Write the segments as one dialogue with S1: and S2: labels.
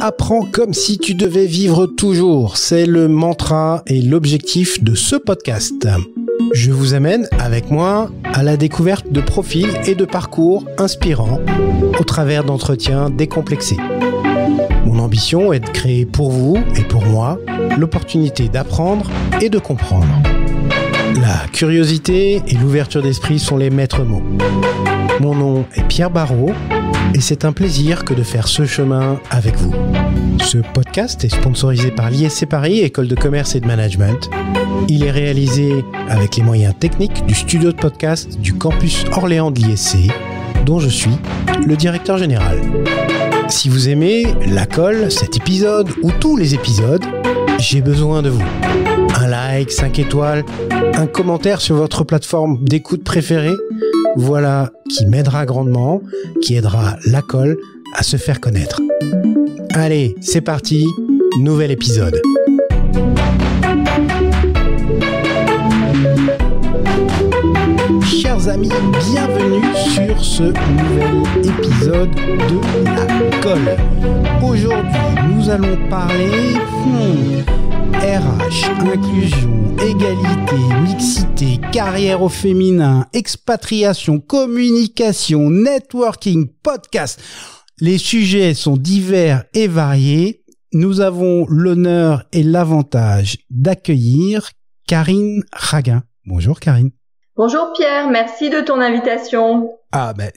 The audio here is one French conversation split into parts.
S1: Apprends comme si tu devais vivre toujours. C'est le mantra et l'objectif de ce podcast. Je vous amène avec moi à la découverte de profils et de parcours inspirants au travers d'entretiens décomplexés. Mon ambition est de créer pour vous et pour moi l'opportunité d'apprendre et de comprendre. La curiosité et l'ouverture d'esprit sont les maîtres mots. Mon nom est Pierre Barrault et c'est un plaisir que de faire ce chemin avec vous. Ce podcast est sponsorisé par l'ISC Paris, École de commerce et de management. Il est réalisé avec les moyens techniques du studio de podcast du campus Orléans de l'ISC, dont je suis le directeur général. Si vous aimez la colle, cet épisode ou tous les épisodes, j'ai besoin de vous. Un like, 5 étoiles, un commentaire sur votre plateforme d'écoute préférée, voilà qui m'aidera grandement, qui aidera la colle à se faire connaître. Allez, c'est parti, nouvel épisode. Chers amis, bienvenue sur ce nouvel épisode de La Colle. Aujourd'hui, nous allons parler RH, inclusion, égalité, mixité, carrière au féminin, expatriation, communication, networking, podcast. Les sujets sont divers et variés. Nous avons l'honneur et l'avantage d'accueillir Karine Raguin. Bonjour Karine.
S2: Bonjour Pierre, merci de ton invitation.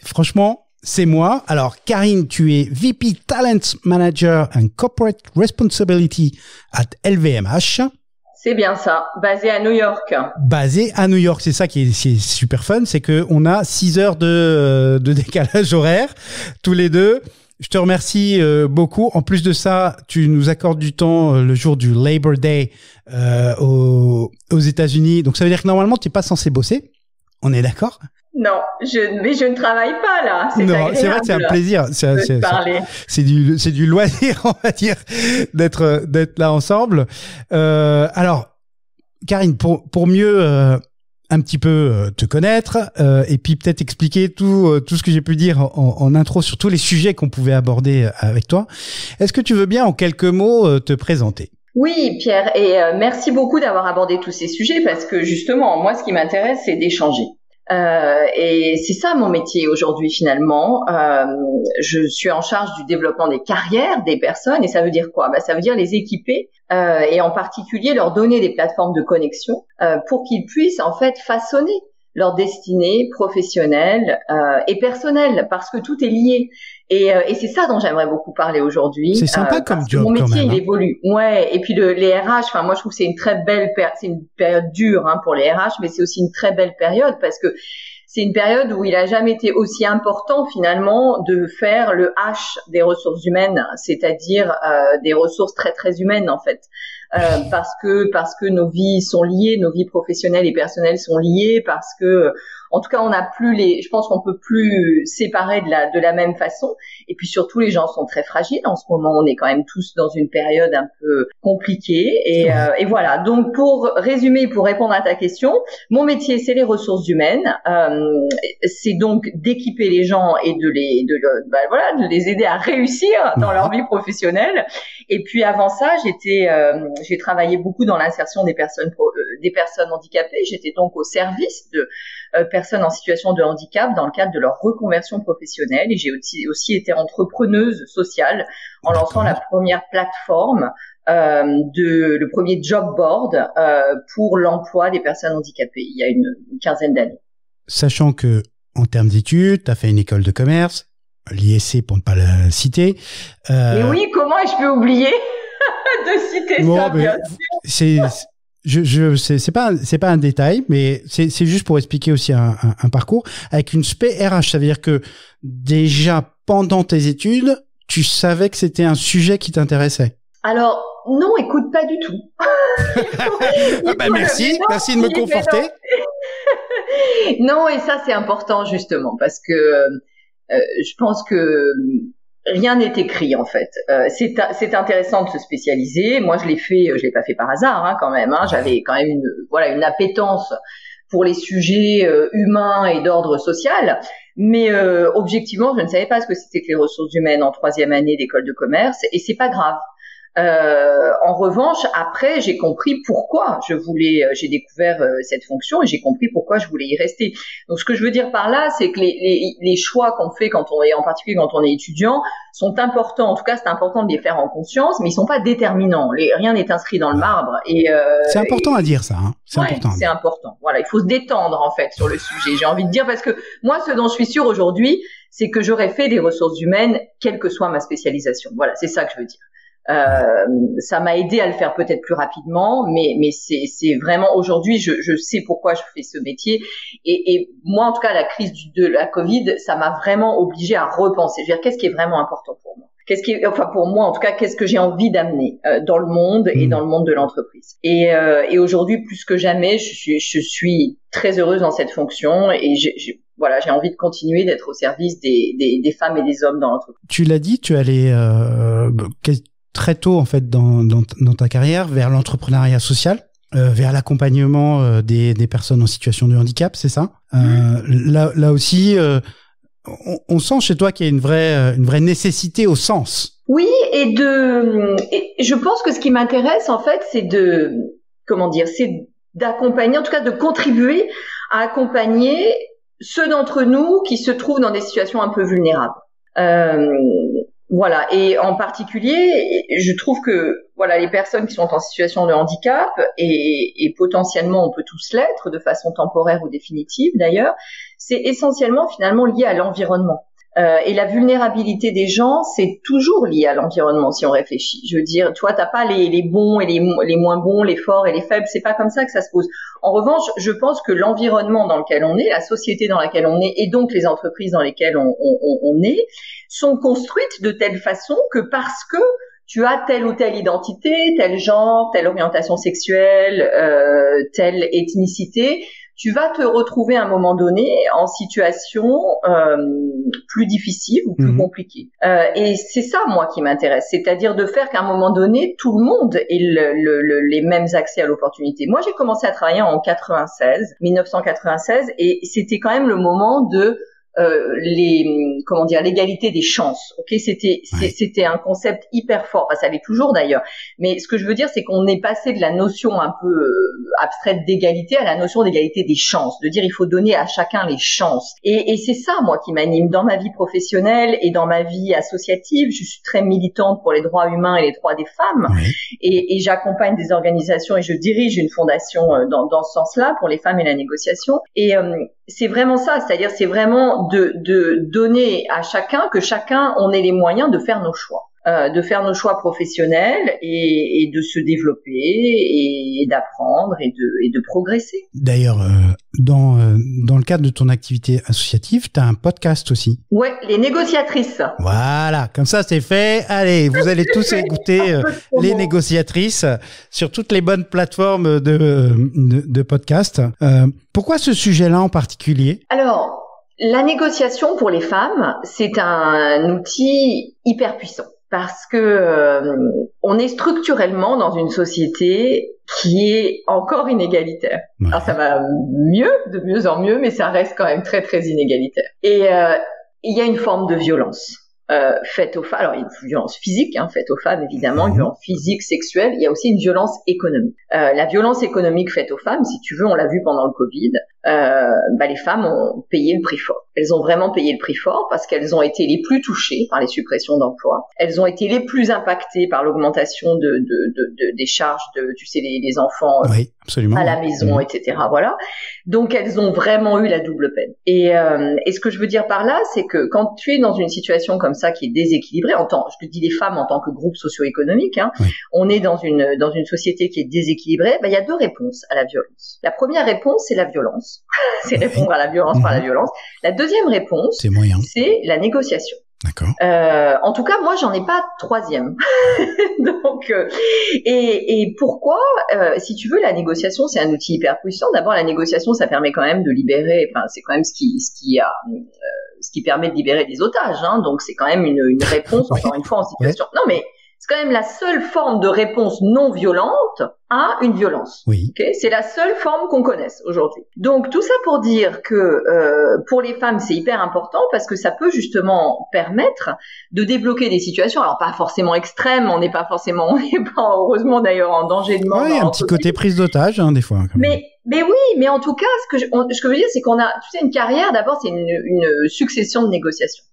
S1: Franchement, c'est moi. Alors Karine, tu es VP Talent Manager and Corporate Responsibility at LVMH.
S2: C'est bien ça, basé à New York.
S1: Basé à New York, c'est ça qui est super fun, c'est que on a 6 heures de décalage horaire tous les deux. Je te remercie beaucoup. En plus de ça, tu nous accordes du temps le jour du Labor Day aux États-Unis. Donc ça veut dire que normalement tu n'es pas censé bosser. On est d'accord?
S2: Non, mais je ne travaille pas là.
S1: C'est vrai que c'est un plaisir. C'est du loisir, on va dire, d'être là ensemble. Alors, Karine, pour mieux un petit peu te connaître et puis peut-être expliquer tout ce que j'ai pu dire en intro sur tous les sujets qu'on pouvait aborder avec toi, est-ce que tu veux bien en quelques mots te présenter?
S2: Oui, Pierre, et merci beaucoup d'avoir abordé tous ces sujets parce que justement, moi, ce qui m'intéresse, c'est d'échanger. Et c'est ça mon métier aujourd'hui finalement. Je suis en charge du développement des carrières des personnes et ça veut dire quoi? Ça veut dire les équiper et en particulier leur donner des plateformes de connexion pour qu'ils puissent en fait façonner leur destinée professionnelle et personnelle parce que tout est lié. Et c'est ça dont j'aimerais beaucoup parler aujourd'hui.
S1: C'est sympa comme job
S2: mon métier,
S1: quand même.
S2: Il évolue. Ouais. Et puis les RH, moi je trouve que c'est une très belle c'est une période dure pour les RH, mais c'est aussi une très belle période parce que c'est une période où il a jamais été aussi important finalement de faire le H des ressources humaines, c'est-à-dire des ressources très très humaines en fait. Parce que nos vies sont liées, nos vies professionnelles et personnelles sont liées, parce que en tout cas on n'a plus je pense qu'on peut plus séparer de la même façon. Et puis surtout les gens sont très fragiles en ce moment. On est quand même tous dans une période un peu compliquée et voilà. Donc pour résumer, pour répondre à ta question, mon métier c'est les ressources humaines. C'est donc d'équiper les gens et de les aider à réussir dans leur vie professionnelle. Et puis avant ça, j'ai travaillé beaucoup dans l'insertion des personnes handicapées. J'étais donc au service de personnes en situation de handicap dans le cadre de leur reconversion professionnelle. Et j'ai aussi été entrepreneuse sociale en lançant la première plateforme, le premier job board pour l'emploi des personnes handicapées il y a une quinzaine d'années.
S1: Sachant que en termes d'études, tu as fait une école de commerce, l'ISC pour ne pas la citer.
S2: Mais oui, comment ai-je pu oublier de citer ça, bien sûr.
S1: C'est pas un détail, mais c'est juste pour expliquer aussi un parcours avec une spé RH. Ça veut dire que déjà pendant tes études, tu savais que c'était un sujet qui t'intéressait.
S2: Alors non, écoute, pas du tout.
S1: Merci de me conforter.
S2: Non, et ça c'est important justement parce que je pense que rien n'est écrit en fait. C'est intéressant de se spécialiser. Moi, je l'ai pas fait par hasard quand même. J'avais quand même une appétence pour les sujets humains et d'ordre social. Mais objectivement, je ne savais pas ce que c'était que les ressources humaines en 3e année d'école de commerce, et c'est pas grave. En revanche, après, j'ai compris pourquoi j'ai découvert cette fonction et j'ai compris pourquoi je voulais y rester. Donc, ce que je veux dire par là, c'est que les choix qu'on fait en particulier quand on est étudiant, sont importants. En tout cas, c'est important de les faire en conscience, mais ils sont pas déterminants. Rien n'est inscrit dans le marbre.
S1: C'est important à dire ça. Hein.
S2: C'est important. Voilà, il faut se détendre en fait sur le sujet. J'ai envie de dire parce que moi, ce dont je suis sûre aujourd'hui, c'est que j'aurais fait des ressources humaines, quelle que soit ma spécialisation. Voilà, c'est ça que je veux dire. Ça m'a aidé à le faire peut-être plus rapidement, mais c'est vraiment aujourd'hui, je sais pourquoi je fais ce métier. Et moi, en tout cas, la crise de la Covid, ça m'a vraiment obligée à repenser. Je veux dire, qu'est-ce qui est vraiment important pour moi? Pour moi, en tout cas, qu'est-ce que j'ai envie d'amener dans le monde et dans le monde de l'entreprise. Et aujourd'hui, plus que jamais, je suis très heureuse dans cette fonction et j'ai envie de continuer d'être au service des femmes et des hommes dans l'entreprise.
S1: Tu l'as dit, tu allais très tôt en fait dans ta carrière vers l'entrepreneuriat social, vers l'accompagnement des personnes en situation de handicap, c'est ça? Là aussi, on sent chez toi qu'il y a une vraie nécessité au sens.
S2: Oui, et je pense que ce qui m'intéresse en fait, c'est d'accompagner, en tout cas de contribuer à accompagner ceux d'entre nous qui se trouvent dans des situations un peu vulnérables. Voilà, et en particulier, je trouve que les personnes qui sont en situation de handicap et potentiellement on peut tous l'être de façon temporaire ou définitive d'ailleurs, c'est essentiellement finalement lié à l'environnement. Et la vulnérabilité des gens, c'est toujours lié à l'environnement si on réfléchit. Je veux dire, toi, t'as pas les bons et les moins bons, les forts et les faibles. C'est pas comme ça que ça se pose. En revanche, je pense que l'environnement dans lequel on est, la société dans laquelle on est, et donc les entreprises dans lesquelles on est, sont construites de telle façon que parce que tu as telle ou telle identité, tel genre, telle orientation sexuelle, telle ethnicité, tu vas te retrouver à un moment donné en situation plus difficile ou plus compliquée. Et c'est ça, moi, qui m'intéresse, c'est-à-dire de faire qu'à un moment donné, tout le monde ait les mêmes accès à l'opportunité. Moi, j'ai commencé à travailler en 1996, et c'était quand même le moment de l'égalité des chances. Ok, c'était un concept hyper fort. Enfin, ça l'est toujours d'ailleurs. Mais ce que je veux dire, c'est qu'on est passé de la notion un peu abstraite d'égalité à la notion d'égalité des chances. De dire, il faut donner à chacun les chances. Et c'est ça, moi, qui m'anime dans ma vie professionnelle et dans ma vie associative. Je suis très militante pour les droits humains et les droits des femmes. Et j'accompagne des organisations et je dirige une fondation dans ce sens-là pour les femmes et la négociation. Et c'est vraiment ça, c'est-à-dire c'est vraiment de donner à chacun, que chacun on ait les moyens de faire nos choix professionnels et de se développer et d'apprendre et de progresser.
S1: D'ailleurs, dans le cadre de ton activité associative, tu as un podcast aussi.
S2: Ouais, les négociatrices.
S1: Voilà, comme ça c'est fait. Allez, vous allez tous écouter les négociatrices sur toutes les bonnes plateformes de podcast. Pourquoi ce sujet-là en particulier?
S2: Alors, la négociation pour les femmes, c'est un outil hyper puissant parce que on est structurellement dans une société qui est encore inégalitaire. Ouais. Alors ça va de mieux en mieux, mais ça reste quand même très très inégalitaire. Et il y a une forme de violence faite aux femmes. Alors il y a une violence physique faite aux femmes évidemment, une violence physique, sexuelle. Il y a aussi une violence économique. La violence économique faite aux femmes, si tu veux, on l'a vu pendant le Covid. Les femmes ont payé le prix fort. Elles ont vraiment payé le prix fort parce qu'elles ont été les plus touchées par les suppressions d'emplois. Elles ont été les plus impactées par l'augmentation des charges les enfants à la maison, etc. Voilà. Donc elles ont vraiment eu la double peine. Et ce que je veux dire par là, c'est que quand tu es dans une situation comme ça qui est déséquilibrée, je te dis les femmes en tant que groupe socio-économique, on est dans une société qui est déséquilibrée. Il y a deux réponses à la violence. La première réponse, c'est la violence. C'est répondre à la violence par la violence. La deuxième réponse, c'est la négociation.
S1: D'accord.
S2: En tout cas, moi, j'en ai pas troisième. Donc, et pourquoi, si tu veux, la négociation, c'est un outil hyper puissant. D'abord, la négociation, ça permet quand même de libérer. Enfin, c'est quand même ce qui permet de libérer des otages. Donc, c'est quand même une réponse, encore une fois, en situation. Non, mais c'est quand même la seule forme de réponse non violente à une violence.
S1: Oui.
S2: Okay, c'est la seule forme qu'on connaisse aujourd'hui. Donc tout ça pour dire que pour les femmes c'est hyper important parce que ça peut justement permettre de débloquer des situations. Alors pas forcément extrêmes, on n'est pas heureusement d'ailleurs en danger de mort.
S1: Oui, un petit côté prise d'otage des fois.
S2: Mais oui, mais en tout cas ce que je veux dire c'est qu'on a, tu sais, une carrière d'abord c'est une succession de négociations.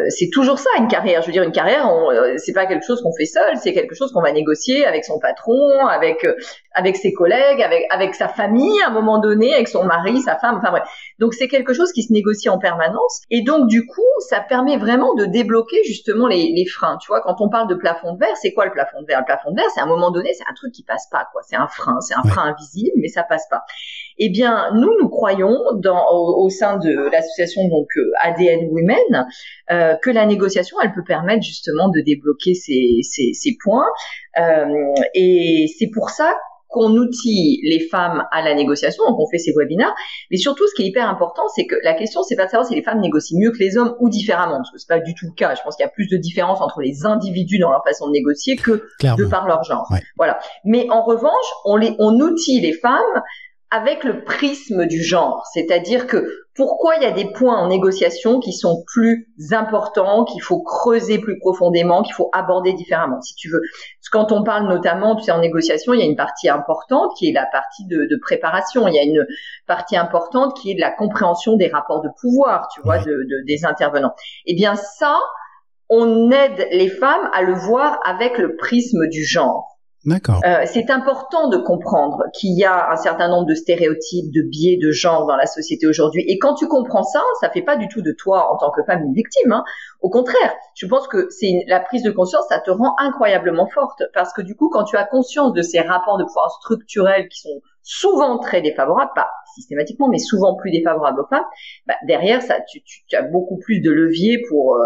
S2: C'est toujours ça une carrière. Je veux dire une carrière, c'est pas quelque chose qu'on fait seul, c'est quelque chose qu'on va négocier avec son patron, avec ses collègues, avec sa famille à un moment donné, avec son mari, sa femme, enfin bref. Donc c'est quelque chose qui se négocie en permanence et donc du coup ça permet vraiment de débloquer justement les freins. Tu vois, quand on parle de plafond de verre, c'est quoi le plafond de verre? Le plafond de verre, c'est à un moment donné, c'est un truc qui passe pas, quoi. C'est un frein invisible, mais ça passe pas. Eh bien, nous croyons au sein de l'association donc ADN Women que la négociation, elle peut permettre justement de débloquer ces points. Et c'est pour ça qu'on outille les femmes à la négociation, donc on fait ces webinaires. Mais surtout, ce qui est hyper important, c'est que la question, c'est pas de savoir si les femmes négocient mieux que les hommes ou différemment, parce que c'est pas du tout le cas. Je pense qu'il y a plus de différence entre les individus dans leur façon de négocier que de par leur genre. Ouais. Voilà. Mais en revanche, on outille les femmes avec le prisme du genre, c'est-à-dire que pourquoi il y a des points en négociation qui sont plus importants, qu'il faut creuser plus profondément, qu'il faut aborder différemment, si tu veux. Parce que quand on parle notamment, tu sais, en négociation, il y a une partie importante qui est la partie de préparation, il y a une partie importante qui est de la compréhension des rapports de pouvoir, tu vois, des intervenants. Eh bien ça, on aide les femmes à le voir avec le prisme du genre.
S1: D'accord.
S2: C'est important de comprendre qu'il y a un certain nombre de stéréotypes, de biais de genre dans la société aujourd'hui. Et quand tu comprends ça, ça fait pas du tout de toi en tant que femme une victime. Hein. Au contraire, je pense que la prise de conscience, ça te rend incroyablement forte. Parce que du coup, quand tu as conscience de ces rapports de pouvoir structurels qui sont souvent très défavorables, pas systématiquement, mais souvent plus défavorables aux femmes, derrière ça, tu as beaucoup plus de levier pour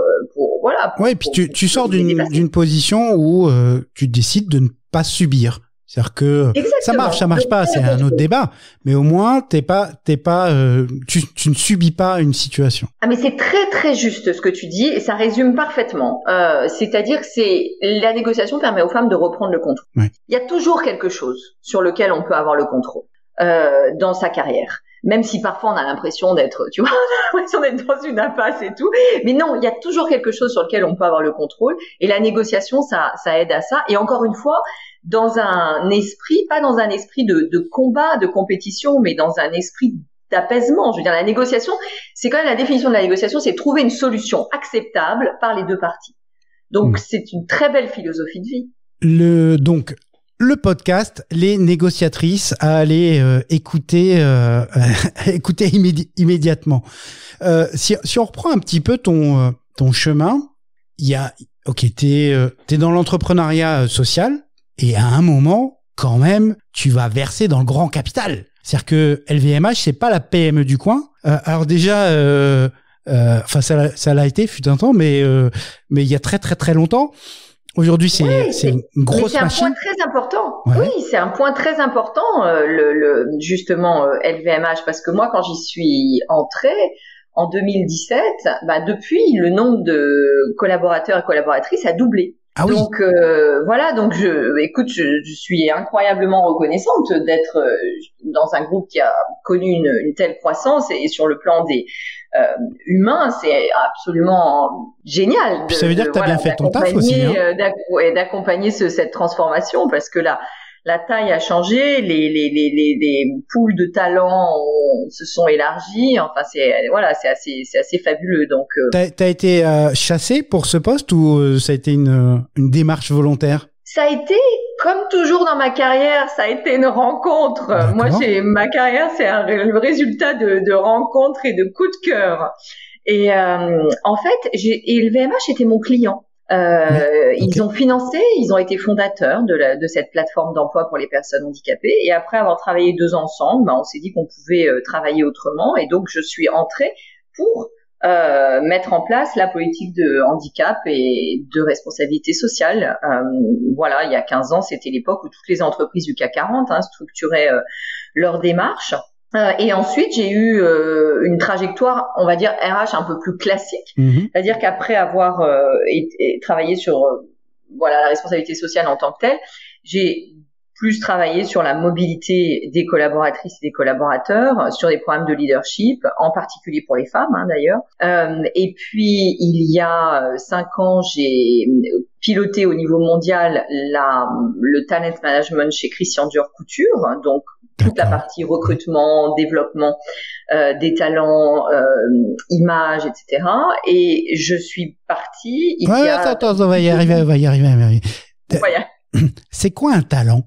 S2: voilà.
S1: Ouais, et puis tu sors d'une position où tu décides de ne pas subir. C'est-à-dire que
S2: exactement.
S1: ça marche pas, c'est un autre débat. Mais au moins, tu ne subis pas une situation.
S2: Ah, mais c'est très très juste ce que tu dis et ça résume parfaitement. C'est-à-dire que la négociation permet aux femmes de reprendre le contrôle.
S1: Ouais.
S2: Il y a toujours quelque chose sur lequel on peut avoir le contrôle dans sa carrière. Même si parfois on a l'impression d'être, tu vois, on a l'impression d'être dans une impasse et tout. Mais non, il y a toujours quelque chose sur lequel on peut avoir le contrôle. Et la négociation, ça aide à ça. Et encore une fois, dans un esprit, pas dans un esprit de combat, de compétition, mais dans un esprit d'apaisement. Je veux dire, la négociation, c'est quand même la définition de la négociation, c'est trouver une solution acceptable par les deux parties. Donc, c'est une très belle philosophie de vie.
S1: Donc, le podcast, les négociatrices à aller écouter immédiatement. Si on reprend un petit peu ton chemin, t'es dans l'entrepreneuriat social et à un moment, quand même, tu vas verser dans le grand capital. C'est-à-dire que LVMH, c'est pas la PME du coin. Alors déjà, ça l'a été, fut un temps, mais il y a très très très longtemps. Aujourd'hui, c'est une grosse machine.
S2: C'est un point très important.
S1: Ouais.
S2: Oui, c'est un point très important, justement, LVMH, parce que moi, quand j'y suis entrée, en 2017, depuis, le nombre de collaborateurs et collaboratrices a doublé.
S1: Ah oui.
S2: Donc, voilà, donc je suis incroyablement reconnaissante d'être dans un groupe qui a connu une telle croissance et sur le plan des humain, c'est absolument génial.
S1: Puis ça veut dire que tu as bien fait ton taf aussi. Hein.
S2: D'accompagner cette transformation parce que la taille a changé, les pools de talents se sont élargis. Enfin, c'est assez fabuleux. Donc,
S1: t'as été chassé pour ce poste ou ça a été une démarche volontaire?
S2: Ça a été, comme toujours dans ma carrière, ça a été une rencontre.
S1: D'accord.
S2: Moi, ma carrière, c'est le résultat de rencontres et de coups de cœur. Et en fait, LVMH était mon client. Okay. Ils ont financé, ils ont été fondateurs de cette plateforme d'emploi pour les personnes handicapées. Et après avoir travaillé 2 ans ensemble, on s'est dit qu'on pouvait travailler autrement. Et donc, je suis entrée pour mettre en place la politique de handicap et de responsabilité sociale. Voilà, il y a 15 ans, c'était l'époque où toutes les entreprises du CAC 40 structuraient leur démarche. Et ensuite, j'ai eu une trajectoire, on va dire RH un peu plus classique, c'est-à-dire qu'après avoir travaillé sur la responsabilité sociale en tant que telle. J'ai plus travaillé sur la mobilité des collaboratrices et des collaborateurs, sur des programmes de leadership, en particulier pour les femmes d'ailleurs. Et puis il y a 5 ans, j'ai piloté au niveau mondial le talent management chez Christian Dior Couture, donc toute la partie recrutement, développement des talents, images, etc. Et je suis partie.
S1: Attends, on va y arriver.
S2: Ouais.
S1: C'est quoi un talent?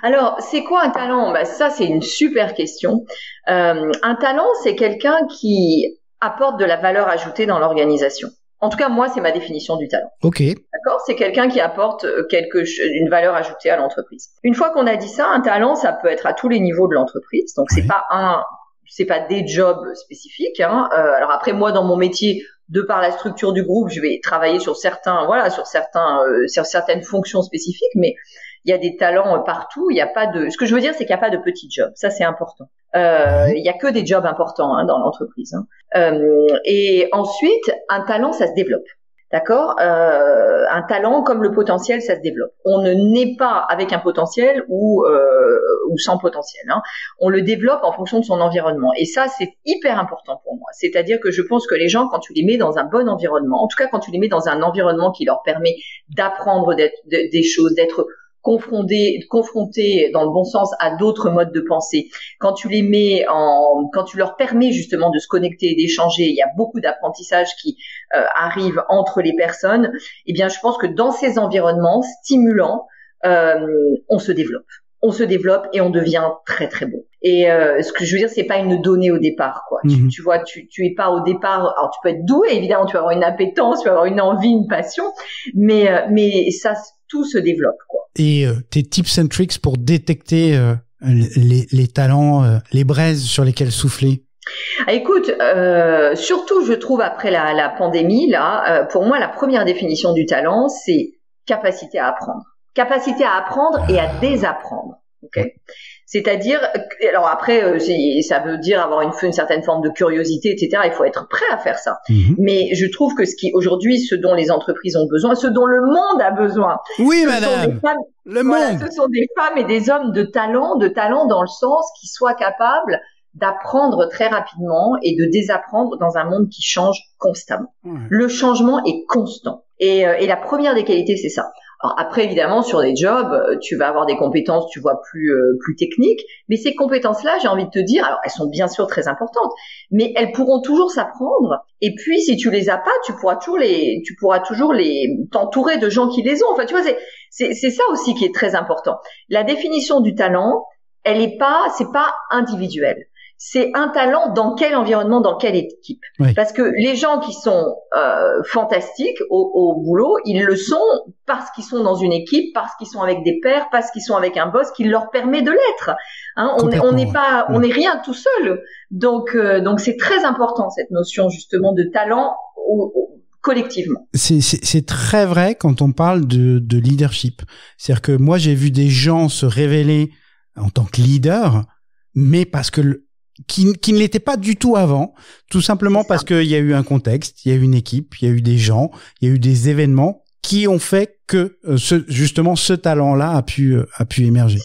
S2: Alors, c'est quoi un talent? Ça, c'est une super question. Un talent, c'est quelqu'un qui apporte de la valeur ajoutée dans l'organisation. En tout cas, moi, c'est ma définition du talent.
S1: Ok.
S2: D'accord? C'est quelqu'un qui apporte une valeur ajoutée à l'entreprise. Une fois qu'on a dit ça, un talent, ça peut être à tous les niveaux de l'entreprise. Donc, c'est pas des jobs spécifiques. Alors après, moi, dans mon métier, de par la structure du groupe, je vais travailler sur certaines fonctions spécifiques, mais il y a des talents partout. Ce que je veux dire, c'est qu'il n'y a pas de petits jobs. Ça, c'est important. Il y a que des jobs importants dans l'entreprise. Et ensuite, un talent, ça se développe. D'accord? Un talent comme le potentiel, ça se développe. On ne naît pas avec un potentiel ou sans potentiel. On le développe en fonction de son environnement. Et ça, c'est hyper important pour moi. C'est-à-dire que je pense que les gens, quand tu les mets dans un bon environnement, en tout cas quand tu les mets dans un environnement qui leur permet d'apprendre des choses, d'être confrontés dans le bon sens à d'autres modes de pensée, quand tu leur permets justement de se connecter et d'échanger, il y a beaucoup d'apprentissage qui arrive entre les personnes, eh bien je pense que dans ces environnements stimulants, on se développe et on devient très très bon. Et ce que je veux dire, c'est pas une donnée au départ, quoi. Tu vois, tu es pas au départ. Alors tu peux être doué, évidemment, tu vas avoir une appétence, tu vas avoir une envie, une passion, mais ça, tout se développe, quoi.
S1: Et tes tips and tricks pour détecter les talents, les braises sur lesquelles souffler?
S2: Écoute, surtout, je trouve après la pandémie, pour moi, la première définition du talent, c'est capacité à apprendre. Capacité à apprendre et à désapprendre. Okay. C'est-à-dire, alors après, ça veut dire avoir une certaine forme de curiosité, etc. Il faut être prêt à faire ça. Mais je trouve que ce dont les entreprises ont besoin, ce dont le monde a besoin.
S1: Oui, madame.
S2: Ce sont des femmes et des hommes de talent dans le sens qui soient capables d'apprendre très rapidement et de désapprendre dans un monde qui change constamment. Le changement est constant. Et la première des qualités, c'est ça. Alors après, évidemment, sur des jobs, tu vas avoir des compétences, tu vois, plus techniques. Mais ces compétences-là, j'ai envie de te dire, alors elles sont bien sûr très importantes, mais elles pourront toujours s'apprendre. Et puis, si tu les as pas, tu pourras toujours t'entourer de gens qui les ont. Enfin, tu vois, c'est ça aussi qui est très important. La définition du talent, c'est pas individuel. C'est un talent dans quel environnement, dans quelle équipe. Oui. Parce que les gens qui sont fantastiques au boulot, ils le sont parce qu'ils sont dans une équipe, parce qu'ils sont avec des pairs, parce qu'ils sont avec un boss qui leur permet de l'être. On n'est rien tout seul. Donc c'est très important cette notion justement de talent collectivement.
S1: C'est très vrai quand on parle de leadership. C'est-à-dire que moi j'ai vu des gens se révéler en tant que leader, mais parce que qui ne l'était pas du tout avant, tout simplement parce qu'il y a eu un contexte, il y a eu une équipe, il y a eu des gens, il y a eu des événements qui ont fait que justement ce talent-là a pu émerger.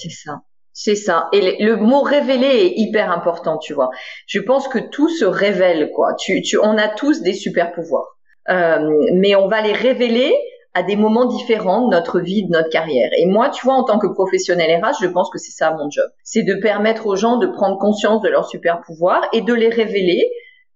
S2: C'est ça. Et le mot révéler est hyper important, tu vois. Je pense que tout se révèle, quoi. On a tous des super pouvoirs, mais on va les révéler à des moments différents de notre vie, de notre carrière. Et moi, tu vois, en tant que professionnel RH, je pense que c'est ça mon job. C'est de permettre aux gens de prendre conscience de leurs super pouvoirs et de les révéler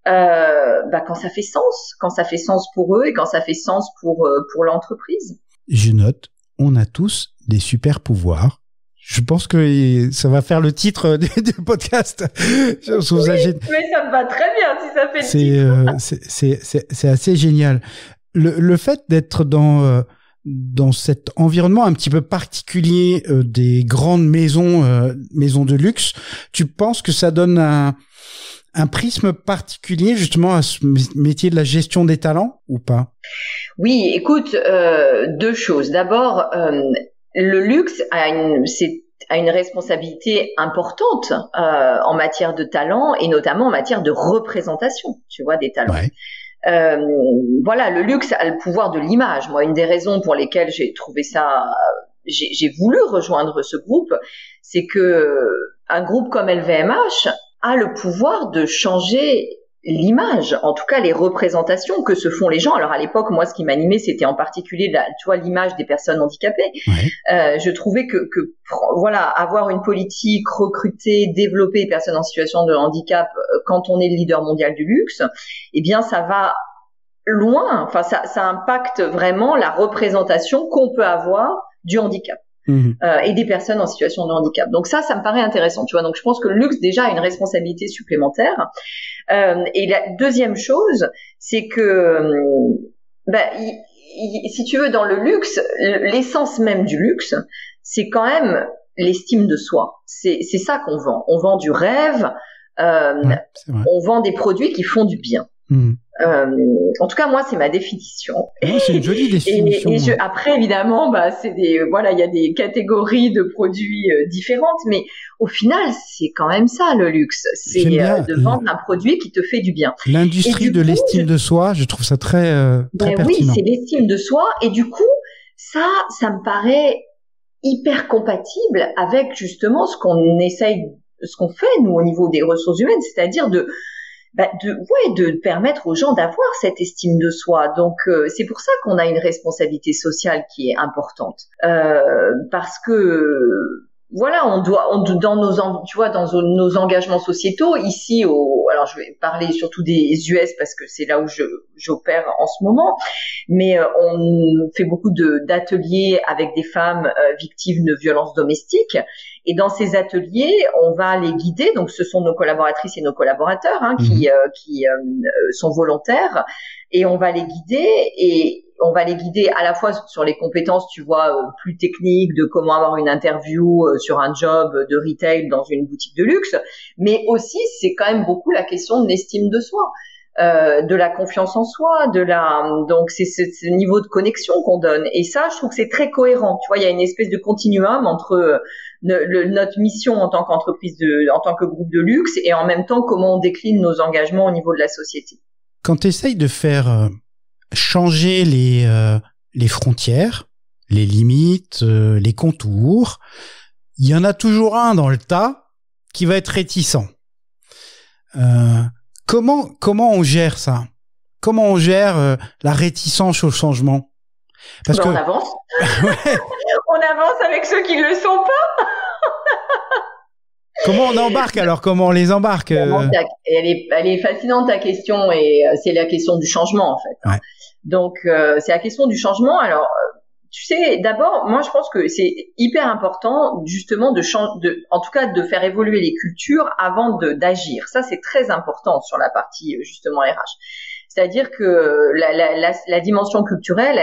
S2: quand ça fait sens pour eux et quand ça fait sens pour l'entreprise.
S1: Je note, on a tous des super pouvoirs. Je pense que ça va faire le titre du podcast.
S2: Mais ça me va très bien si ça fait le
S1: titre. C'est assez génial. Le fait d'être dans cet environnement un petit peu particulier des grandes maisons de luxe, tu penses que ça donne un prisme particulier justement à ce métier de la gestion des talents ou pas?
S2: Oui, écoute, 2 choses. D'abord, le luxe a une responsabilité importante en matière de talent et notamment en matière de représentation, tu vois, des talents. Ouais. Voilà, le luxe a le pouvoir de l'image. Moi, une des raisons pour lesquelles j'ai trouvé ça, j'ai voulu rejoindre ce groupe, c'est que un groupe comme LVMH a le pouvoir de changer l'image, en tout cas les représentations que se font les gens. Alors à l'époque, moi, ce qui m'animait, c'était en particulier, tu vois, l'image des personnes handicapées. Ouais. Je trouvais que voilà, avoir une politique, recruter, développer les personnes en situation de handicap quand on est le leader mondial du luxe, eh bien, ça va loin. Enfin, ça impacte vraiment la représentation qu'on peut avoir du handicap. Et des personnes en situation de handicap. Donc ça me paraît intéressant, tu vois. Donc je pense que le luxe déjà a une responsabilité supplémentaire. Et la deuxième chose, c'est que, si tu veux, dans le luxe, l'essence même du luxe, c'est quand même l'estime de soi. C'est ça qu'on vend. On vend du rêve. On vend des produits qui font du bien. En tout cas, moi, c'est ma définition.
S1: Ouais, c'est une jolie définition.
S2: Après, évidemment, il y a des catégories de produits différentes, mais au final, c'est quand même ça, le luxe. C'est de vendre un produit qui te fait du bien.
S1: L'industrie de l'estime de soi, je trouve ça très pertinent.
S2: Oui, c'est l'estime de soi, et du coup, ça me paraît hyper compatible avec justement ce qu'on fait, nous, au niveau des ressources humaines, c'est-à-dire de permettre aux gens d'avoir cette estime de soi. Donc c'est pour ça qu'on a une responsabilité sociale qui est importante, parce que voilà, dans nos engagements sociétaux ici alors je vais parler surtout des US parce que c'est là où j'opère en ce moment, mais on fait beaucoup d'ateliers avec des femmes victimes de violences domestiques. Et dans ces ateliers, on va les guider. Donc, ce sont nos collaboratrices et nos collaborateurs qui sont volontaires. Et on va les guider. Et on va les guider à la fois sur les compétences, tu vois, plus techniques de comment avoir une interview sur un job de retail dans une boutique de luxe. Mais aussi, c'est quand même beaucoup la question de l'estime de soi. De la confiance en soi, donc c'est ce niveau de connexion qu'on donne. Et ça, je trouve que c'est très cohérent. Tu vois, il y a une espèce de continuum entre notre mission en tant qu'entreprise en tant que groupe de luxe et en même temps comment on décline nos engagements au niveau de la société.
S1: Quand tu essayes de faire changer les frontières, les limites, les contours, il y en a toujours un dans le tas qui va être réticent. Comment on gère ça? Comment on gère la réticence au changement?
S2: Parce que on avance. Ouais. On avance avec ceux qui ne le sont pas.
S1: Comment on embarque alors? Comment on les embarque?
S2: Elle est fascinante ta question, et c'est la question du changement en fait. Ouais. Donc c'est la question du changement. Alors tu sais, d'abord, moi je pense que c'est hyper important justement en tout cas de faire évoluer les cultures avant d'agir. Ça c'est très important sur la partie justement RH. C'est-à-dire que la dimension culturelle,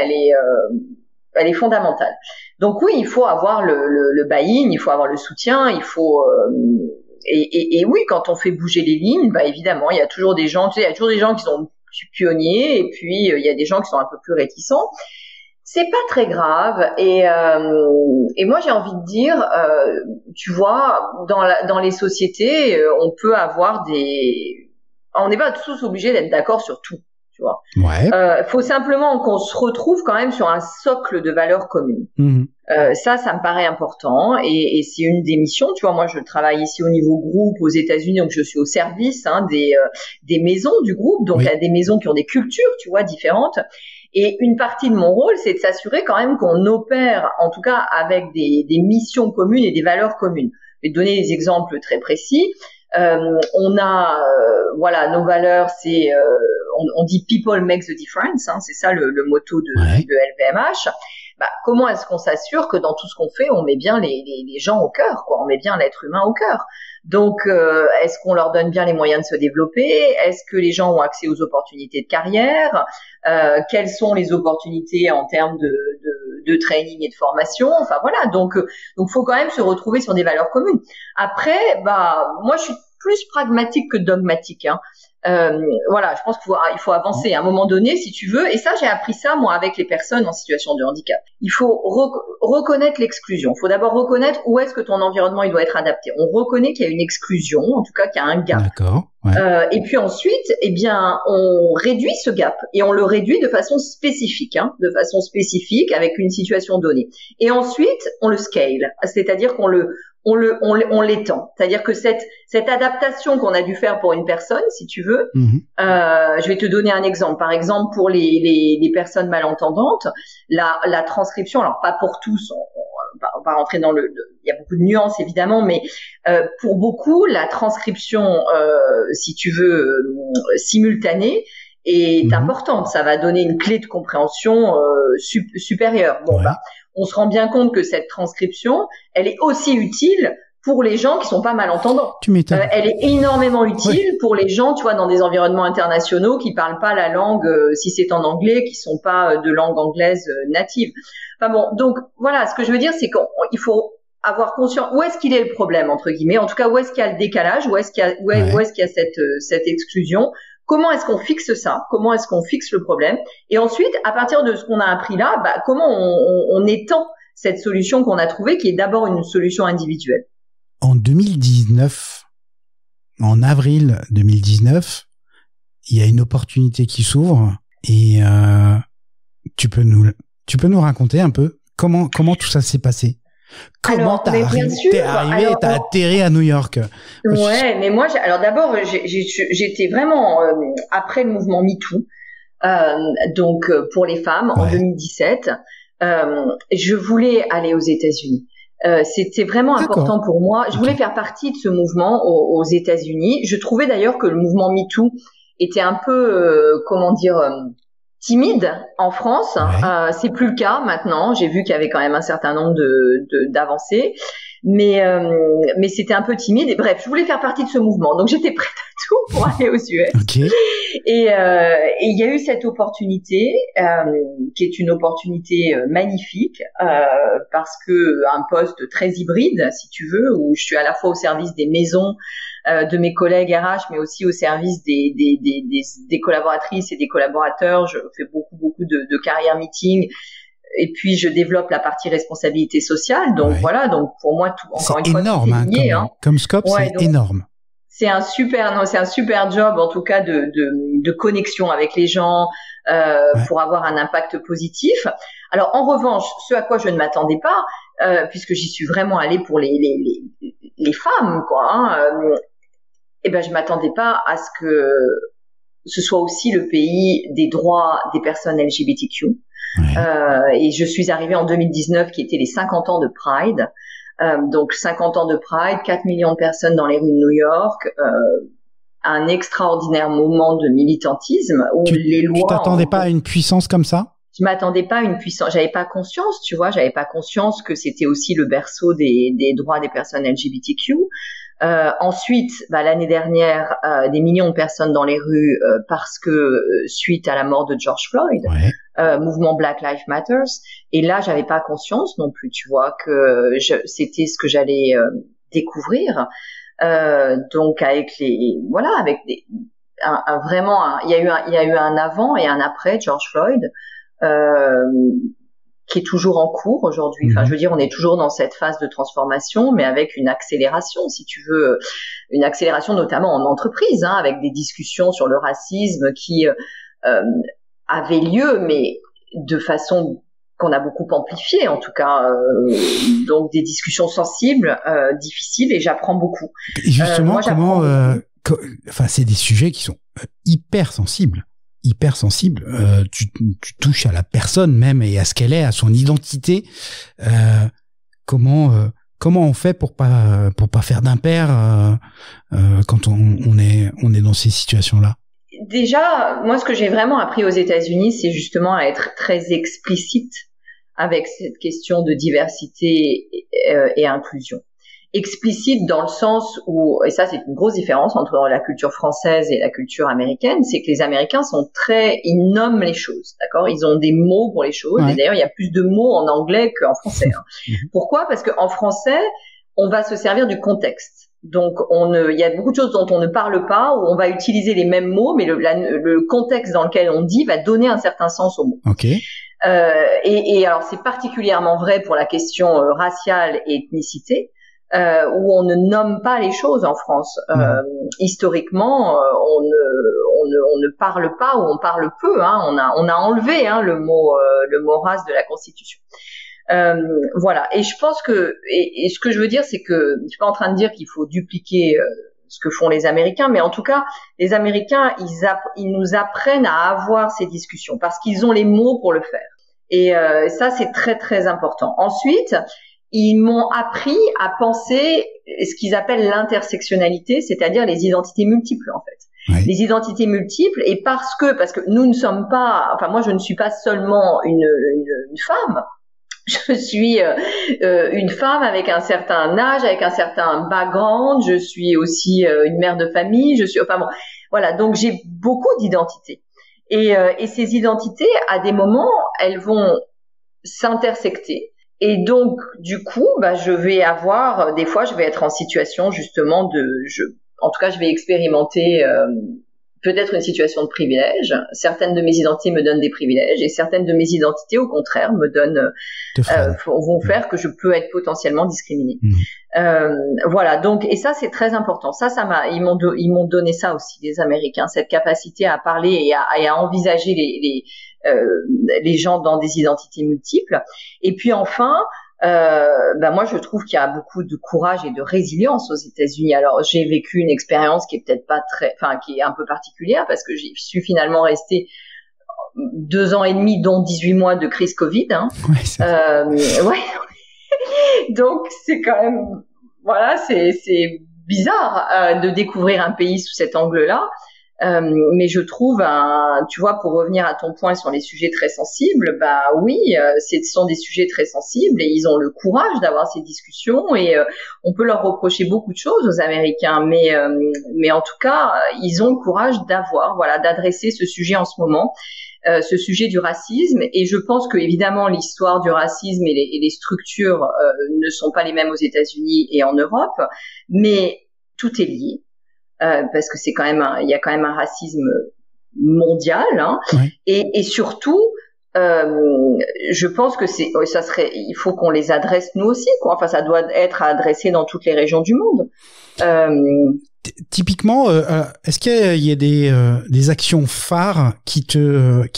S2: elle est fondamentale. Donc oui, il faut avoir le buy-in, il faut avoir le soutien, il faut et oui, quand on fait bouger les lignes, évidemment, il y a toujours des gens, tu sais, il y a toujours des gens qui sont pionniers, et puis il y a des gens qui sont un peu plus réticents. C'est pas très grave, et moi j'ai envie de dire, tu vois, dans les sociétés, on peut avoir on n'est pas tous obligés d'être d'accord sur tout, tu vois. Ouais. Faut simplement qu'on se retrouve quand même sur un socle de valeurs communes. Ça me paraît important, et c'est une des missions. Tu vois, moi je travaille ici au niveau groupe aux États-Unis, donc je suis au service des maisons du groupe, donc il y a des maisons qui ont des cultures, tu vois, différentes. Et une partie de mon rôle, c'est de s'assurer quand même qu'on opère, en tout cas avec des missions communes et des valeurs communes. Je vais te donner des exemples très précis. On a, nos valeurs, c'est, on dit people make the difference, c'est ça le motto de LVMH. Comment est-ce qu'on s'assure que dans tout ce qu'on fait, on met bien les gens au cœur, quoi, on met bien l'être humain au cœur. Donc, est-ce qu'on leur donne bien les moyens de se développer? Est-ce que les gens ont accès aux opportunités de carrière? Quelles sont les opportunités en termes de training et de formation? Enfin voilà, donc faut quand même se retrouver sur des valeurs communes. Après, moi je suis plus pragmatique que dogmatique. Voilà, je pense qu'il faut avancer à un moment donné, si tu veux. Et ça, j'ai appris ça, moi, avec les personnes en situation de handicap. Il faut reconnaître l'exclusion. Il faut d'abord reconnaître où est-ce que ton environnement il doit être adapté. On reconnaît qu'il y a une exclusion, en tout cas qu'il y a un gap.
S1: D'accord. Ouais.
S2: Et puis ensuite, eh bien, on réduit ce gap et on le réduit de façon spécifique, avec une situation donnée. Et ensuite, on le scale, c'est-à-dire qu'on l'étend. C'est-à-dire que cette adaptation qu'on a dû faire pour une personne, si tu veux, je vais te donner un exemple. Par exemple, pour les personnes malentendantes, la transcription, alors pas pour tous, on va rentrer dans il y a beaucoup de nuances évidemment, mais pour beaucoup, la transcription, si tu veux, simultanée, est importante. Ça va donner une clé de compréhension supérieure. Bon, on se rend bien compte que cette transcription, elle est aussi utile pour les gens qui sont pas malentendants.
S1: Tu m'étonnes.
S2: Elle est énormément utile pour les gens, tu vois, dans des environnements internationaux qui parlent pas la langue, si c'est en anglais, qui sont pas de langue anglaise native. Enfin bon, donc voilà, ce que je veux dire, c'est qu'il faut avoir conscience où est-ce qu'il est le problème entre guillemets, en tout cas où est-ce qu'il y a le décalage, où est-ce qu'il y a cette exclusion. Comment est-ce qu'on fixe ça? Comment est-ce qu'on fixe le problème? Et ensuite, à partir de ce qu'on a appris là, comment on étend cette solution qu'on a trouvée, qui est d'abord une solution individuelle.
S1: En 2019, en avril 2019, il y a une opportunité qui s'ouvre et tu peux nous raconter un peu comment tout ça s'est passé? Comment t'es arrivé, t'as atterri à New York?
S2: Ouais, mais moi, alors d'abord, j'étais vraiment après le mouvement MeToo, donc pour les femmes en 2017, je voulais aller aux États-Unis. C'était vraiment important pour moi. Je voulais faire partie de ce mouvement aux États-Unis. Je trouvais d'ailleurs que le mouvement MeToo était un peu, timide en France. C'est plus le cas maintenant. J'ai vu qu'il y avait quand même un certain nombre d'avancées, mais c'était un peu timide. Et bref, je voulais faire partie de ce mouvement, donc j'étais prête à tout pour aller aux US. Et il y a eu cette opportunité, qui est une opportunité magnifique, parce que un poste très hybride, si tu veux, où je suis à la fois au service des maisons de mes collègues RH, mais aussi au service des collaboratrices et des collaborateurs. Je fais beaucoup de carrière meeting. Et puis, je développe la partie responsabilité sociale. Donc, voilà. Donc, pour moi, encore une fois, c'est énorme,
S1: comme scope, c'est énorme.
S2: C'est un super job, en tout cas, de connexion avec les gens, pour avoir un impact positif. Alors, en revanche, ce à quoi je ne m'attendais pas, puisque j'y suis vraiment allée pour les femmes, quoi, je m'attendais pas à ce que ce soit aussi le pays des droits des personnes LGBTQ. Et je suis arrivée en 2019, qui était les 50 ans de Pride. Donc 50 ans de Pride, 4 millions de personnes dans les rues de New York, un extraordinaire moment de militantisme où les lois...
S1: Tu t'attendais pas à une puissance comme ça?
S2: Je m'attendais pas à une puissance, j'avais pas conscience, tu vois, j'avais pas conscience que c'était aussi le berceau des droits des personnes LGBTQ. Ensuite, l'année dernière, des millions de personnes dans les rues parce que suite à la mort de George Floyd, mouvement Black Lives Matters. Et là, j'avais pas conscience non plus, tu vois, que c'était ce que j'allais découvrir. Donc avec vraiment, il y a eu un avant et un après George Floyd. Qui est toujours en cours aujourd'hui. Enfin, je veux dire, on est toujours dans cette phase de transformation, mais avec une accélération, si tu veux, une accélération notamment en entreprise, avec des discussions sur le racisme qui avaient lieu, mais de façon qu'on a beaucoup amplifiée, en tout cas. Donc, des discussions sensibles, difficiles, et j'apprends beaucoup.
S1: Et justement, c'est des sujets qui sont hyper sensibles. Tu touches à la personne même et à ce qu'elle est, à son identité. Comment on fait pour pas faire d'impair quand on est dans ces situations-là?
S2: Déjà, moi, ce que j'ai vraiment appris aux États-Unis, c'est justement à être très explicite avec cette question de diversité et inclusion. Explicite dans le sens où, et ça c'est une grosse différence entre la culture française et la culture américaine, c'est que les Américains ils nomment les choses, d'accord? Ils ont des mots pour les choses, et d'ailleurs il y a plus de mots en anglais qu'en français. Pourquoi? Parce qu'en français, on va se servir du contexte. Donc, il y a beaucoup de choses dont on ne parle pas, où on va utiliser les mêmes mots, mais le contexte dans lequel on dit va donner un certain sens aux mots.
S1: Ok.
S2: Et alors, c'est particulièrement vrai pour la question raciale et ethnicité, où on ne nomme pas les choses en France. Historiquement, on ne parle pas, ou on parle peu. On a enlevé le mot race de la Constitution. Voilà. Et je pense que, et ce que je veux dire, c'est que je suis pas en train de dire qu'il faut dupliquer ce que font les Américains, mais en tout cas, les Américains, ils nous apprennent à avoir ces discussions parce qu'ils ont les mots pour le faire. Et ça, c'est très très important. Ensuite, ils m'ont appris à penser ce qu'ils appellent l'intersectionnalité, c'est-à-dire les identités multiples, en fait. Oui. Les identités multiples, et parce que nous ne sommes pas, enfin moi je ne suis pas seulement une femme. Je suis une femme avec un certain âge, avec un certain background. Je suis aussi une mère de famille. Voilà. Donc j'ai beaucoup d'identités. Et ces identités, à des moments, elles vont s'intersecter. Et donc, du coup, je vais avoir, des fois, je vais être en situation justement en tout cas, je vais expérimenter peut-être une situation de privilège. Certaines de mes identités me donnent des privilèges et certaines de mes identités, au contraire, me donnent, vont faire que je peux être potentiellement discriminée. Voilà. Donc, et ça, c'est très important. Ils m'ont donné ça aussi, les Américains, cette capacité à parler et à envisager les gens dans des identités multiples. Et puis enfin, moi je trouve qu'il y a beaucoup de courage et de résilience aux États-Unis. Alors j'ai vécu une expérience qui est peut-être pas qui est un peu particulière parce que j'y suis finalement restée 2 ans et demi, dont 18 mois de crise Covid. Ouais. Donc c'est quand même, voilà, c'est bizarre de découvrir un pays sous cet angle-là. Mais je trouve, tu vois, pour revenir à ton point sur les sujets très sensibles, oui, ce sont des sujets très sensibles et ils ont le courage d'avoir ces discussions et on peut leur reprocher beaucoup de choses aux Américains, mais en tout cas, ils ont le courage d'adresser ce sujet en ce moment, ce sujet du racisme. Et je pense que évidemment l'histoire du racisme et les structures ne sont pas les mêmes aux États-Unis et en Europe, mais tout est lié. Parce que il y a quand même un racisme mondial,
S1: ouais.
S2: Et surtout, je pense que il faut qu'on les adresse nous aussi, quoi. Enfin, ça doit être adressé dans toutes les régions du monde.
S1: Typiquement, est-ce qu'il y a des actions phares qui te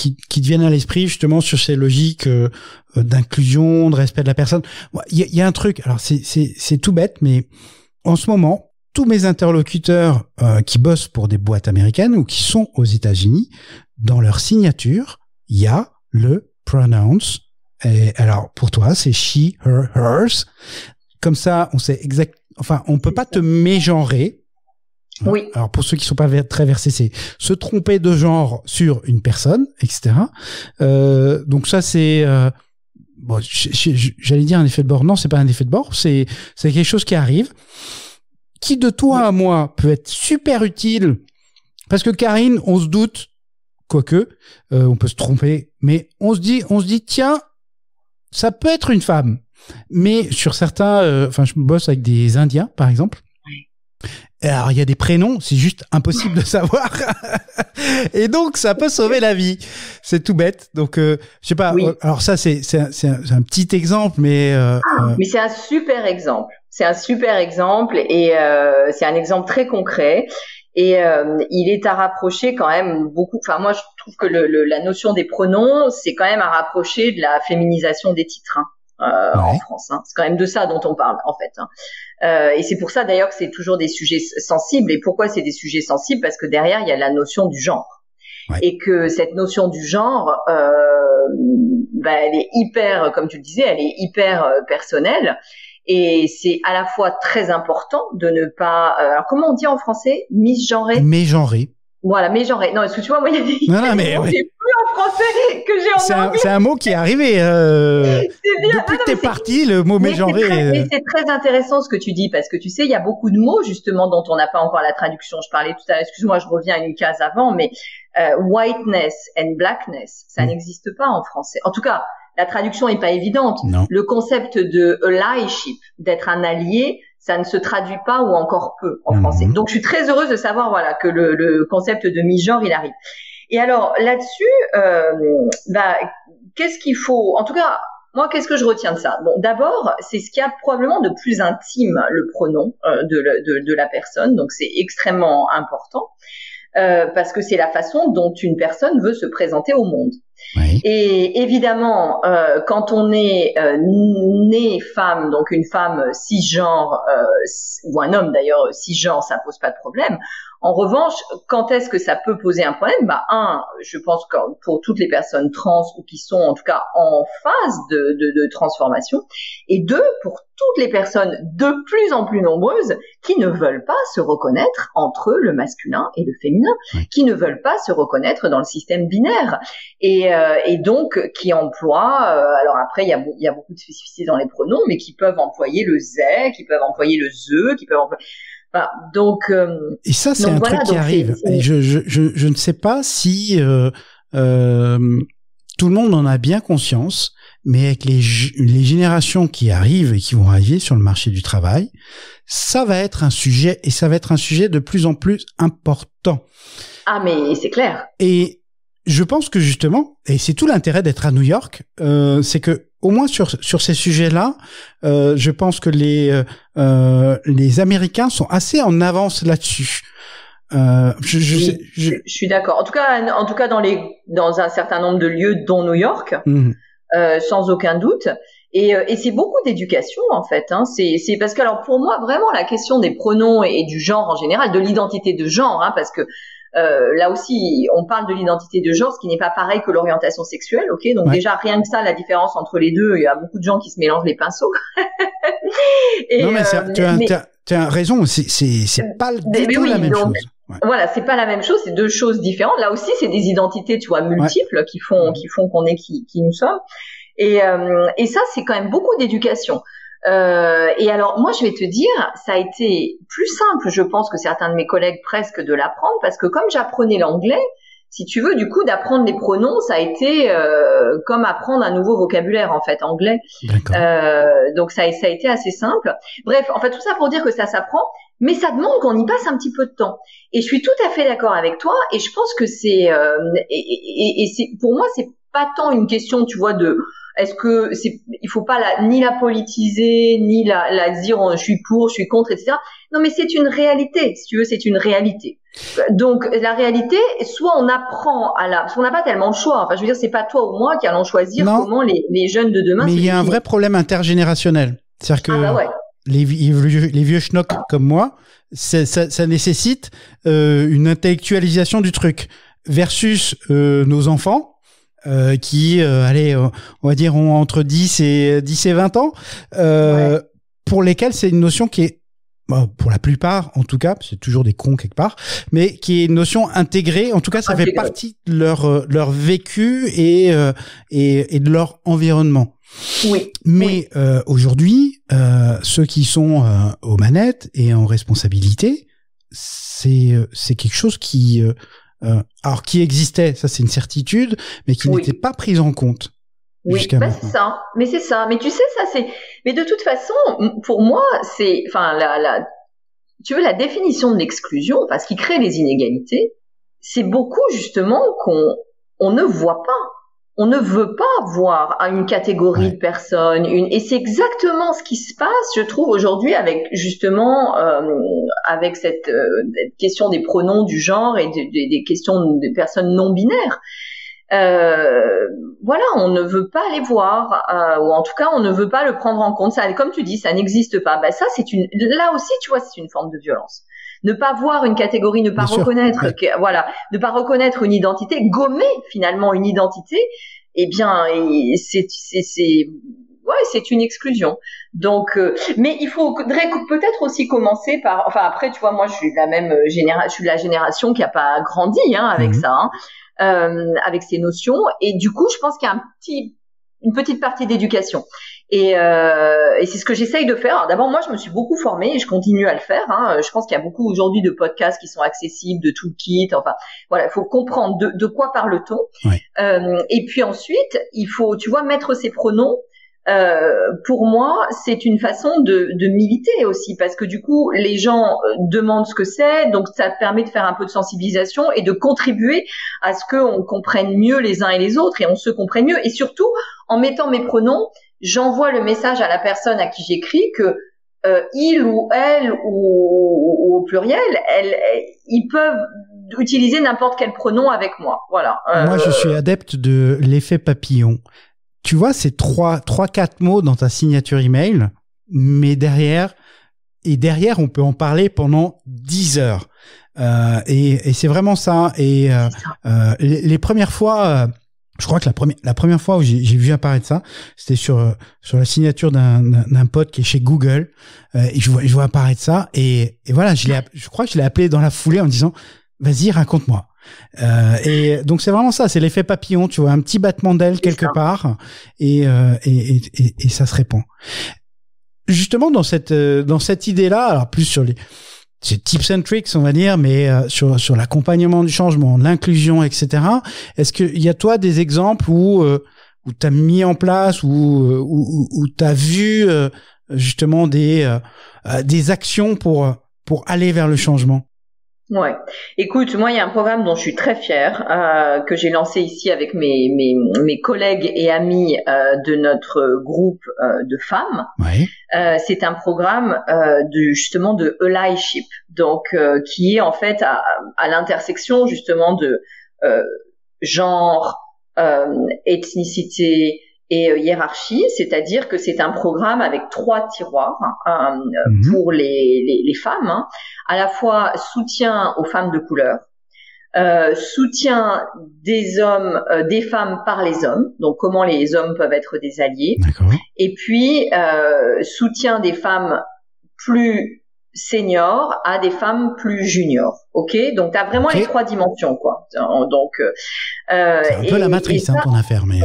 S1: viennent à l'esprit justement sur ces logiques d'inclusion, de respect de la personne? Il y a un truc. Alors c'est tout bête, mais en ce moment, tous mes interlocuteurs qui bossent pour des boîtes américaines ou qui sont aux États-Unis, dans leur signature, il y a le pronouns. Et alors pour toi, c'est she, her, hers. Comme ça, on sait enfin, on peut pas te mégenrer.
S2: Oui.
S1: Alors pour ceux qui sont pas très versés, c'est se tromper de genre sur une personne, etc. Donc ça c'est j'allais dire un effet de bord. Non, c'est pas un effet de bord. C'est quelque chose qui arrive. Qui de toi à moi peut être super utile, parce que Karine, on se doute, quoique, on peut se tromper, mais on se dit, tiens, ça peut être une femme. Mais sur certains, je bosse avec des Indiens, par exemple. Alors, il y a des prénoms, c'est juste impossible de savoir. Et donc, ça peut sauver la vie. C'est tout bête. Donc, je sais pas. Oui. Alors ça, c'est un petit exemple, mais...
S2: Mais c'est un super exemple. C'est un super exemple et c'est un exemple très concret. Et il est à rapprocher quand même beaucoup. Enfin, moi, je trouve que la notion des pronoms, c'est quand même à rapprocher de la féminisation des titres. En France, c'est quand même de ça dont on parle en fait. Et c'est pour ça d'ailleurs que c'est toujours des sujets sensibles. Et pourquoi c'est des sujets sensibles? Parce que derrière il y a la notion du genre, et que cette notion du genre, elle est hyper, comme tu le disais, elle est hyper personnelle. Et c'est à la fois très important de ne pas. Alors comment on dit en français? Misgenrer.
S1: Mégenrer.
S2: Voilà, mégenrer. Non, est-ce que tu vois, moi, il y a des
S1: mais
S2: oui. Plus en français que j'ai en anglais.
S1: C'est un mot qui est arrivé. Depuis que t'es parti, le mot mégenrer.
S2: Mais c'est très intéressant ce que tu dis, parce que tu sais, il y a beaucoup de mots, justement, dont on n'a pas encore la traduction. Je parlais tout à l'heure, excuse-moi, je reviens à une case avant, mais whiteness and blackness, ça n'existe pas en français. En tout cas, la traduction est pas évidente.
S1: Non.
S2: Le concept de allyship, d'être un allié, ça ne se traduit pas ou encore peu en français. Donc, je suis très heureuse de savoir, voilà, que le concept de mi-genre, il arrive. Et alors, là-dessus, qu'est-ce qu'il faut, en tout cas, moi, qu'est-ce que je retiens de ça? Bon, d'abord, c'est ce qu'il y a probablement de plus intime, le pronom de la personne. Donc, c'est extrêmement important parce que c'est la façon dont une personne veut se présenter au monde.
S1: Oui.
S2: Et évidemment, quand on est né femme, donc une femme cisgenre ou un homme d'ailleurs cisgenre, ça pose pas de problème. En revanche, quand est-ce que ça peut poser un problème? Je pense que pour toutes les personnes trans ou qui sont en tout cas en phase de transformation, et deux, pour toutes les personnes de plus en plus nombreuses qui ne veulent pas se reconnaître entre le masculin et le féminin, qui ne veulent pas se reconnaître dans le système binaire, et donc qui emploient, alors après il y a beaucoup de spécificités dans les pronoms, mais qui peuvent employer le zé, qui peuvent employer le ze, qui peuvent employer... Enfin, donc,
S1: et ça, c'est un truc qui arrive. Et je ne sais pas si tout le monde en a bien conscience, mais avec les générations qui arrivent et qui vont arriver sur le marché du travail, ça va être un sujet, et ça va être un sujet de plus en plus important.
S2: Ah, mais c'est clair.
S1: Et je pense que justement, et c'est tout l'intérêt d'être à New York, c'est que au moins sur ces sujets-là, je pense que les Américains sont assez en avance là-dessus.
S2: Je suis d'accord. En tout cas dans un certain nombre de lieux, dont New York, sans aucun doute. Et c'est beaucoup d'éducation en fait. Hein. C'est parce que alors pour moi vraiment la question des pronoms et du genre en général, de l'identité de genre, hein, parce que là aussi, on parle de l'identité de genre, ce qui n'est pas pareil que l'orientation sexuelle, ok? Donc déjà, rien que ça, la différence entre les deux, il y a beaucoup de gens qui se mélangent les pinceaux.
S1: Non, mais tu as raison, c'est pas du tout la même chose.
S2: Ouais. Voilà, c'est pas la même chose, c'est deux choses différentes. Là aussi, c'est des identités, tu vois, multiples qui font qu'on est qui nous sommes. Et ça, c'est quand même beaucoup d'éducation. Et alors, moi, je vais te dire, ça a été plus simple, je pense, que certains de mes collègues presque de l'apprendre, parce que comme j'apprenais l'anglais, si tu veux, du coup, d'apprendre les pronoms, ça a été comme apprendre un nouveau vocabulaire, en fait, anglais. Donc, ça a été assez simple. Bref, en fait, tout ça pour dire que ça s'apprend, mais ça demande qu'on y passe un petit peu de temps. Et je suis tout à fait d'accord avec toi, et je pense que c'est... et c'est pour moi, c'est pas tant une question, tu vois, de... Est-ce que il faut pas ni la politiser, ni la dire je suis pour, je suis contre, etc. Non, mais c'est une réalité, si tu veux, c'est une réalité. Donc, la réalité, soit on apprend parce qu'on n'a pas tellement de choix. Enfin, je veux dire, c'est pas toi ou moi qui allons choisir comment les jeunes de demain.
S1: Mais il y a un vrai problème intergénérationnel. C'est-à-dire que les vieux schnocks comme moi, ça nécessite une intellectualisation du truc versus nos enfants. Qui, on va dire, ont entre 10 et 20 ans, pour lesquels c'est une notion qui est, pour la plupart, en tout cas, c'est toujours des cons quelque part, mais qui est une notion intégrée. En tout cas, ça fait partie de leur vécu et de leur environnement.
S2: Oui.
S1: Mais aujourd'hui, ceux qui sont aux manettes et en responsabilité, c'est quelque chose qui alors qui existait, ça c'est une certitude, mais qui n'était pas prise en compte.
S2: Oui, c'est ça. Mais c'est ça. Mais tu sais, mais de toute façon, pour moi, c'est, enfin, tu veux, la définition de l'exclusion, enfin, ce qui crée les inégalités, c'est beaucoup justement qu'on ne voit pas. On ne veut pas voir une catégorie de personnes, et c'est exactement ce qui se passe, je trouve, aujourd'hui avec justement avec cette question des pronoms du genre et des questions des personnes non binaires. Voilà, on ne veut pas les voir, ou en tout cas, on ne veut pas le prendre en compte. Ça, comme tu dis, ça n'existe pas. Ben ça, là aussi, tu vois, c'est une forme de violence. Ne pas voir une catégorie, ne pas reconnaître, ne pas reconnaître une identité, gommer finalement une identité, eh bien, c'est une exclusion. Donc, mais il faudrait peut-être aussi commencer par, enfin après, tu vois, moi je suis de la même génération, je suis de la génération qui a pas grandi avec ça, avec ces notions, et du coup, je pense qu'il y a une petite partie d'éducation. Et c'est ce que j'essaye de faire. Alors, d'abord, moi, je me suis beaucoup formée et je continue à le faire. Je pense qu'il y a beaucoup aujourd'hui de podcasts qui sont accessibles, de toolkits. Enfin, voilà, il faut comprendre de quoi parle-t-on. Et puis ensuite, il faut, tu vois, mettre ces pronoms pour moi, c'est une façon de militer aussi, parce que du coup, les gens demandent ce que c'est, donc ça permet de faire un peu de sensibilisation et de contribuer à ce qu'on comprenne mieux les uns et les autres et on se comprenne mieux. Et surtout, en mettant mes pronoms, j'envoie le message à la personne à qui j'écris que il ou elle ou au pluriel, ils peuvent utiliser n'importe quel pronom avec moi. Voilà.
S3: Moi, je suis adepte de l'effet papillon. Tu vois, c'est 3-4 mots dans ta signature email, mais derrière, on peut en parler pendant 10 heures. Et c'est vraiment ça. Et les premières fois, je crois que la première fois où j'ai vu apparaître ça, c'était sur la signature d'un pote qui est chez Google. Et je vois apparaître ça. Et voilà, je crois que je l'ai appelé dans la foulée en disant, vas-y, raconte-moi. Et donc c'est vraiment ça, c'est l'effet papillon, tu vois, un petit battement d'aile quelque part et ça se répand. Justement dans cette idée-là, alors plus sur c'est tips and tricks on va dire, mais sur l'accompagnement du changement, l'inclusion, etc. Est-ce qu'il y a toi des exemples où t'as mis en place où t'as vu justement des actions pour aller vers le changement?
S2: Ouais. Écoute, moi, il y a un programme dont je suis très fière, que j'ai lancé ici avec mes collègues et amis de notre groupe de femmes.
S3: Ouais.
S2: C'est un programme justement de allyship, donc qui est en fait à l'intersection justement de genre, ethnicité et hiérarchie, c'est-à-dire que c'est un programme avec 3 tiroirs pour les femmes, hein. À la fois soutien aux femmes de couleur, soutien des hommes, des femmes par les hommes, donc comment les hommes peuvent être des alliés,
S3: D'accord.
S2: et puis soutien des femmes plus seniors à des femmes plus juniors. Ok, donc t'as vraiment les 3 dimensions, quoi. Donc
S3: c'est un peu la matrice, ton affaire, mais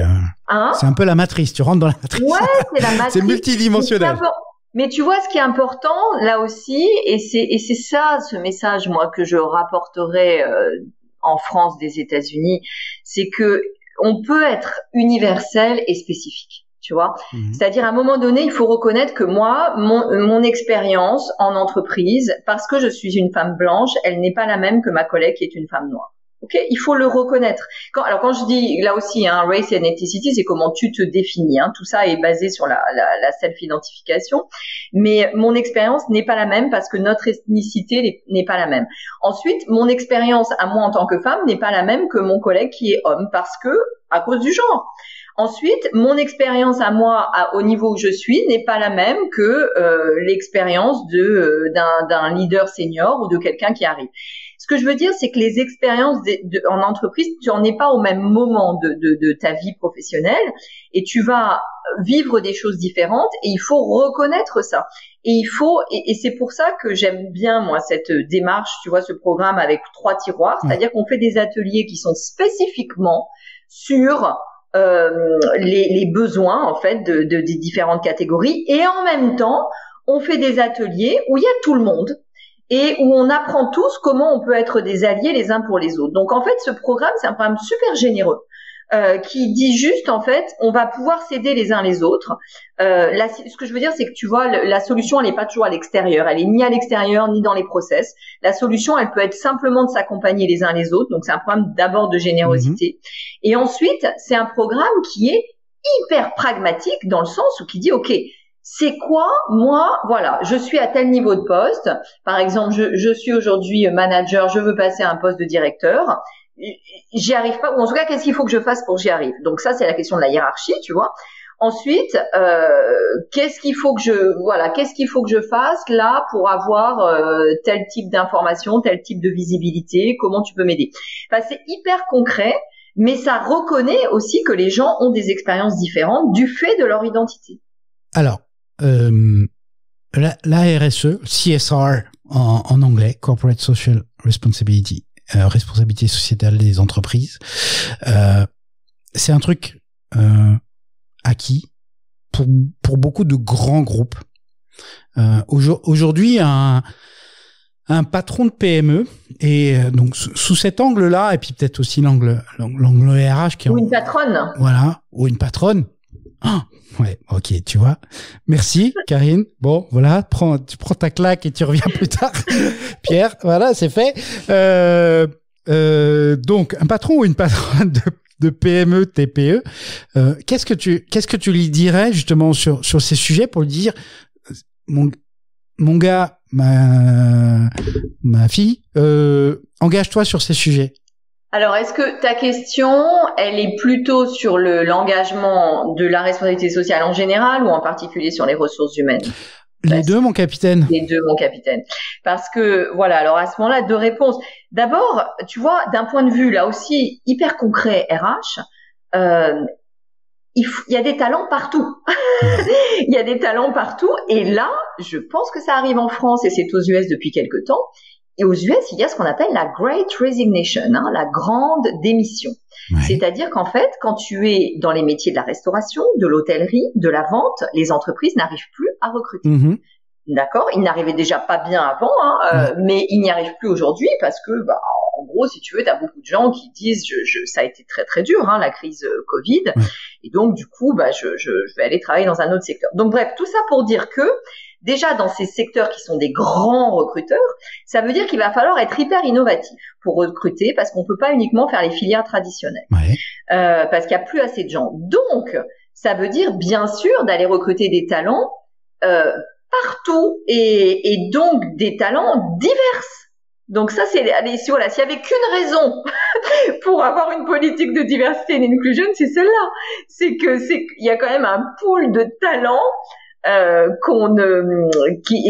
S3: c'est un peu la matrice. Tu rentres dans la matrice.
S2: Ouais, c'est la matrice.
S3: C'est multidimensionnel.
S2: Mais tu vois, ce qui est important là aussi, et c'est ça, ce message, moi, que je rapporterai en France des États-Unis, c'est que on peut être universel et spécifique. Tu vois, c'est-à-dire à un moment donné, il faut reconnaître que moi, mon expérience en entreprise, parce que je suis une femme blanche, elle n'est pas la même que ma collègue qui est une femme noire. Ok, il faut le reconnaître. Quand je dis là aussi, race and ethnicity, c'est comment tu te définis. Tout ça est basé sur la self-identification. Mais mon expérience n'est pas la même parce que notre ethnicité n'est pas la même. Ensuite, mon expérience à moi en tant que femme n'est pas la même que mon collègue qui est homme parce que à cause du genre. Ensuite, mon expérience à moi, au niveau où je suis, n'est pas la même que l'expérience d'un leader senior ou de quelqu'un qui arrive. Ce que je veux dire, c'est que les expériences en entreprise, tu en es pas au même moment de ta vie professionnelle et tu vas vivre des choses différentes et il faut reconnaître ça. Et c'est pour ça que j'aime bien, moi, cette démarche, tu vois, ce programme avec 3 tiroirs, c'est-à-dire qu'on fait des ateliers qui sont spécifiquement sur les besoins en fait des différentes catégories et en même temps on fait des ateliers où il y a tout le monde et où on apprend tous comment on peut être des alliés les uns pour les autres. Donc en fait ce programme c'est un programme super généreux qui dit juste en fait on va pouvoir s'aider les uns les autres. Ce que je veux dire c'est que tu vois la solution elle n'est pas toujours à l'extérieur, elle est ni à l'extérieur ni dans les process. La solution elle peut être simplement de s'accompagner les uns les autres. Donc c'est un programme d'abord de générosité et ensuite c'est un programme qui est hyper pragmatique dans le sens où qui dit ok c'est quoi moi voilà je suis à tel niveau de poste par exemple je suis aujourd'hui manager, je veux passer à un poste de directeur. J'y arrive pas, ou en tout cas, qu'est-ce qu'il faut que je fasse pour que j'y arrive? Donc ça, c'est la question de la hiérarchie, tu vois. Ensuite, qu'est-ce qu'il faut que je fasse là pour avoir tel type d'information, tel type de visibilité? Comment tu peux m'aider? Enfin, c'est hyper concret, mais ça reconnaît aussi que les gens ont des expériences différentes du fait de leur identité.
S3: Alors, la RSE, CSR en anglais, Corporate Social Responsibility, responsabilité sociétale des entreprises, c'est un truc acquis pour beaucoup de grands groupes. Aujourd'hui, un patron de PME, et donc sous cet angle-là, et puis peut-être aussi l'angle RH qui est
S2: ou une patronne.
S3: Voilà, ou une patronne. Ouais, ok, tu vois. Merci, Karine. Bon, voilà, tu prends ta claque et tu reviens plus tard. Pierre, voilà, c'est fait. Donc, un patron ou une patronne de PME, TPE, qu'est-ce que tu lui dirais justement sur ces sujets pour lui dire, mon gars, ma fille, engage-toi sur ces sujets.
S2: Alors, est-ce que ta question, elle est plutôt sur l'engagement de la responsabilité sociale en général ou en particulier sur les ressources humaines?
S3: Les deux, mon capitaine.
S2: Les deux, mon capitaine. Parce que, voilà, alors à ce moment-là, deux réponses. D'abord, tu vois, d'un point de vue, là aussi, hyper concret RH, il y a des talents partout. Il y a des talents partout. Et là, je pense que ça arrive en France et c'est aux US depuis quelque temps. Et aux US, il y a ce qu'on appelle la Great Resignation, la grande démission. Ouais. C'est-à-dire qu'en fait, quand tu es dans les métiers de la restauration, de l'hôtellerie, de la vente, les entreprises n'arrivent plus à recruter. Mm-hmm. D'accord? Ils n'arrivaient déjà pas bien avant, mais ils n'y arrivent plus aujourd'hui parce que, en gros, si tu veux, t'as beaucoup de gens qui disent, ça a été très très dur, la crise Covid, et donc du coup, je vais aller travailler dans un autre secteur. Donc bref, tout ça pour dire que déjà dans ces secteurs qui sont des grands recruteurs, ça veut dire qu'il va falloir être hyper innovatif pour recruter parce qu'on peut pas uniquement faire les filières traditionnelles, parce qu'il y a plus assez de gens. Donc, ça veut dire bien sûr d'aller recruter des talents partout et donc des talents divers. Donc ça, s'il y avait qu'une raison pour avoir une politique de diversité et d'inclusion, c'est celle-là. C'est qu'il y a quand même un pool de talents et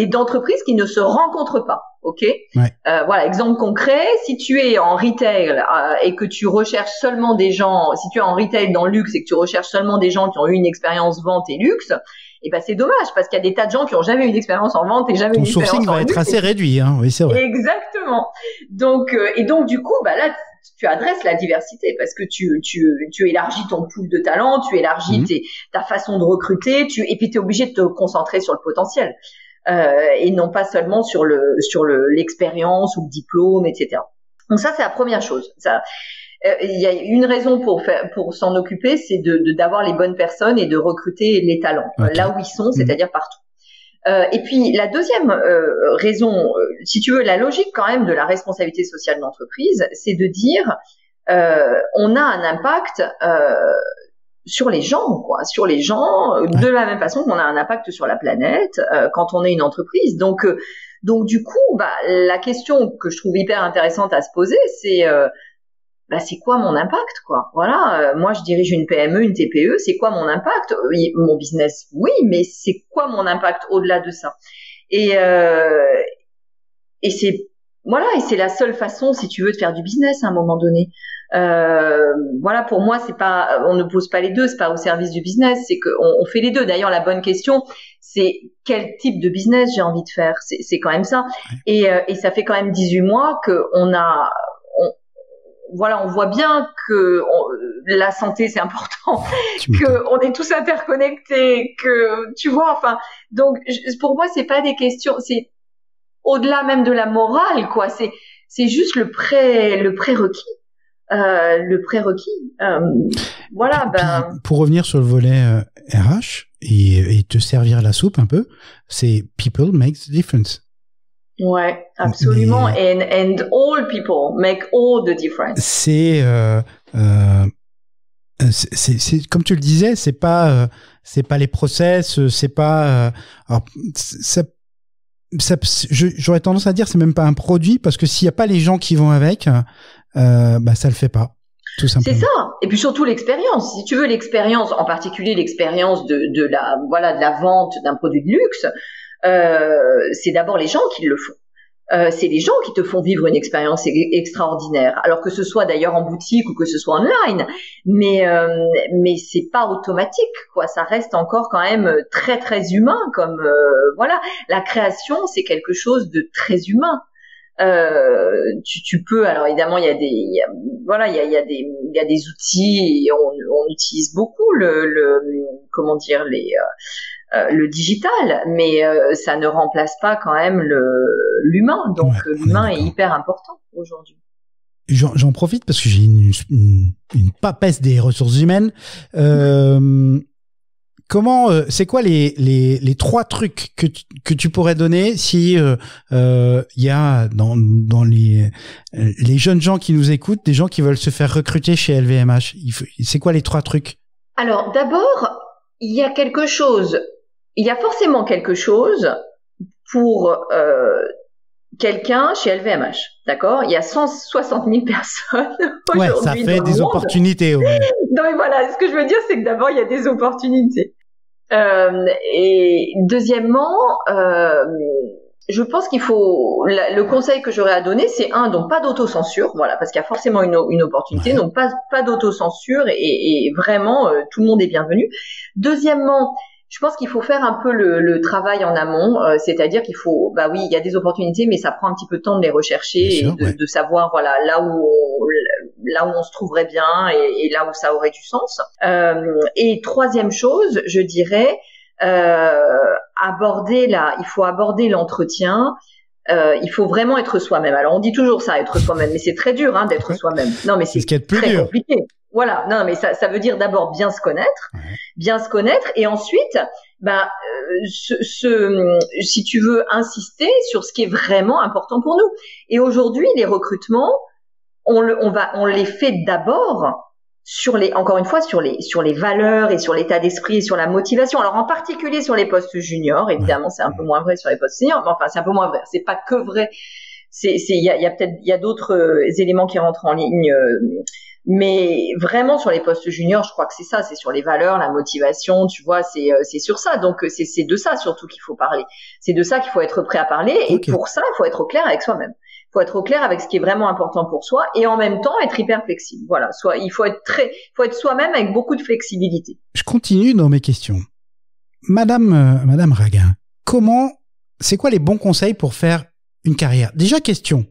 S2: d'entreprises qui ne se rencontrent pas. Ok. Voilà, exemple concret. Si tu es en retail et que tu recherches seulement des gens, si tu es en retail dans le luxe et que tu recherches seulement des gens qui ont eu une expérience vente et luxe, et c'est dommage parce qu'il y a des tas de gens qui ont jamais eu une expérience en vente et jamais eu une expérience en luxe. Ton sourcing va
S3: être assez réduit, oui, c'est vrai.
S2: Exactement. Donc du coup, là, tu adresses la diversité parce que tu élargis ton pool de talents, tu élargis ta façon de recruter, et puis tu es obligé de te concentrer sur le potentiel et non pas seulement sur l'expérience ou le diplôme, etc. Donc ça, c'est la première chose. Ça, il y a une raison pour s'en occuper, c'est d'avoir les bonnes personnes et de recruter les talents là où ils sont, c'est-à-dire partout. Et puis la deuxième raison, si tu veux, la logique quand même de la responsabilité sociale de l'entreprise, c'est de dire on a un impact sur les gens, sur les gens, de la même façon qu'on a un impact sur la planète quand on est une entreprise. Donc du coup, la question que je trouve hyper intéressante à se poser, c'est c'est quoi mon impact, quoi? Voilà, moi je dirige une PME, une TPE, c'est quoi mon impact? Mon business, oui, mais c'est quoi mon impact au-delà de ça? Et c'est la seule façon, si tu veux, de faire du business à un moment donné. Voilà, pour moi, c'est pas, on ne pose pas les deux, c'est pas au service du business, c'est qu'on fait les deux. D'ailleurs, la bonne question, c'est quel type de business j'ai envie de faire. C'est quand même ça. Et ça fait quand même 18 mois qu'on a, on voit bien que la santé c'est important, que on est tous interconnectés, que tu vois, donc pour moi c'est pas des questions, c'est au-delà même de la morale, quoi. C'est juste le prérequis, voilà.
S3: Puis, pour revenir sur le volet RH et te servir la soupe un peu, c'est people makes a difference.
S2: Ouais, absolument. And all people make all the difference.
S3: C'est comme tu le disais, c'est pas les process, c'est pas. Alors, j'aurais tendance à dire c'est même pas un produit parce que s'il y a pas les gens qui vont avec, ça le fait pas. Tout simplement.
S2: C'est ça. Et puis surtout l'expérience. Si tu veux l'expérience, en particulier l'expérience de la vente d'un produit de luxe. C'est d'abord les gens qui le font. C'est les gens qui te font vivre une expérience extraordinaire. Alors que ce soit d'ailleurs en boutique ou que ce soit online, mais c'est pas automatique, quoi. Ça reste encore quand même très très humain. Comme la création, c'est quelque chose de très humain. Tu peux, alors évidemment il y a des outils et on utilise beaucoup le digital, mais ça ne remplace pas quand même l'humain. Donc l'humain est hyper important aujourd'hui.
S3: J'en profite parce que j'ai une papesse des ressources humaines. comment, c'est quoi les 3 trucs que tu pourrais donner si y a dans les jeunes gens qui nous écoutent, des gens qui veulent se faire recruter chez LVMH, c'est quoi les 3 trucs?
S2: Alors d'abord, il y a forcément quelque chose pour quelqu'un chez LVMH, d'accord? Il y a 160 000 personnes aujourd'hui.
S3: Ouais, ça fait des opportunités. Ouais.
S2: Donc voilà, ce que je veux dire, c'est que d'abord, il y a des opportunités. Et deuxièmement, je pense qu'il faut, le conseil que j'aurais à donner, c'est donc pas d'autocensure, voilà, parce qu'il y a forcément une opportunité, donc pas d'autocensure et vraiment, tout le monde est bienvenu. Deuxièmement, je pense qu'il faut faire un peu le travail en amont, c'est-à-dire qu'il faut, bah oui, il y a des opportunités, mais ça prend un petit peu de temps de les rechercher de savoir, voilà, là où on se trouverait bien et là où ça aurait du sens. Et troisième chose, je dirais, il faut aborder l'entretien. Il faut vraiment être soi-même. Alors on dit toujours ça, être soi-même, mais c'est très dur d'être soi-même. Non, mais c'est très compliqué. Voilà, non, mais ça veut dire d'abord bien se connaître, et ensuite, si tu veux insister sur ce qui est vraiment important pour nous. Et aujourd'hui, les recrutements, on les fait d'abord encore une fois, sur les valeurs et sur l'état d'esprit et sur la motivation. Alors en particulier sur les postes juniors, évidemment, c'est un peu moins vrai sur les postes seniors, mais enfin c'est un peu moins vrai. C'est pas que vrai. Il y a d'autres éléments qui rentrent en ligne. Mais vraiment sur les postes juniors, je crois que c'est ça, c'est sur les valeurs, la motivation, tu vois, c'est sur ça. Donc c'est de ça surtout qu'il faut parler. C'est de ça qu'il faut être prêt à parler. Et pour ça, il faut être au clair avec soi-même. Il faut être au clair avec ce qui est vraiment important pour soi et en même temps être hyper flexible. Voilà, il faut être soi-même avec beaucoup de flexibilité.
S3: Je continue dans mes questions. Madame Raguin, c'est quoi les bons conseils pour faire une carrière? Déjà question,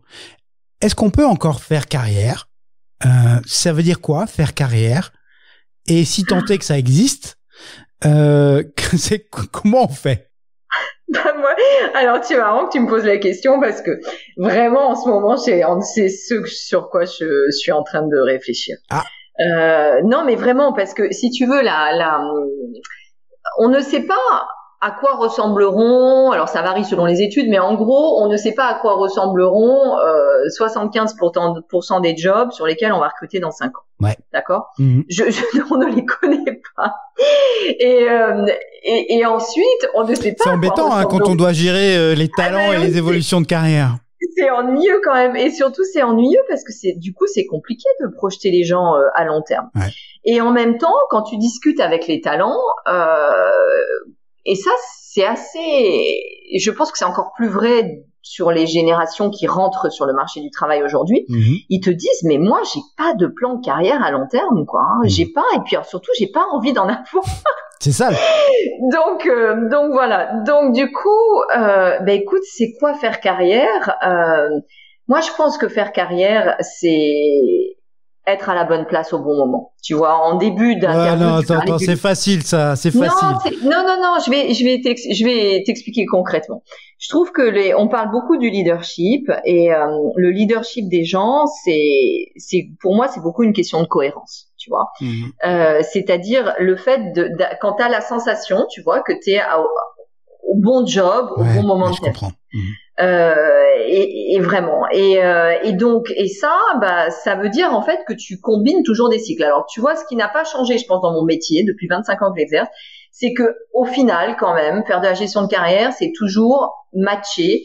S3: est-ce qu'on peut encore faire carrière? Ça veut dire quoi, faire carrière? Et si tant est que ça existe, comment on fait?
S2: Moi, alors c'est marrant que tu me poses la question parce que vraiment en ce moment c'est ce sur quoi je suis en train de réfléchir. Non mais vraiment parce que si tu veux on ne sait pas à quoi ressembleront, alors ça varie selon les études, mais en gros, on ne sait pas à quoi ressembleront 75% des jobs sur lesquels on va recruter dans 5 ans.
S3: Ouais.
S2: D'accord ? On ne les connaît pas. Et ensuite, on ne sait pas.
S3: C'est embêtant quand on doit gérer les talents et les évolutions de carrière.
S2: C'est ennuyeux quand même. Et surtout, c'est ennuyeux parce que c'est compliqué de projeter les gens à long terme.
S3: Ouais.
S2: Et en même temps, quand tu discutes avec les talents, et ça, c'est assez, je pense que c'est encore plus vrai sur les générations qui rentrent sur le marché du travail aujourd'hui. Ils te disent, mais moi, j'ai pas de plan de carrière à long terme, quoi. J'ai pas, et puis surtout, j'ai pas envie d'en avoir.
S3: C'est ça.
S2: Donc voilà. Donc du coup, écoute, c'est quoi faire carrière? Moi, je pense que faire carrière, c'est être à la bonne place au bon moment. Tu vois, en début d'interview.
S3: Non, attends, c'est facile, ça. C'est facile.
S2: Non. Je vais t'expliquer concrètement. Je trouve que on parle beaucoup du leadership et le leadership des gens, pour moi, c'est beaucoup une question de cohérence. Tu vois, c'est-à-dire le fait quand t'as la sensation, tu vois, que t'es au bon job, au bon moment de ta vie.
S3: Je comprends.
S2: Et vraiment et donc ça veut dire en fait que tu combines toujours des cycles. Alors tu vois, ce qui n'a pas changé, je pense, dans mon métier depuis 25 ans que j'exerce, c'est que au final quand même faire de la gestion de carrière, c'est toujours matcher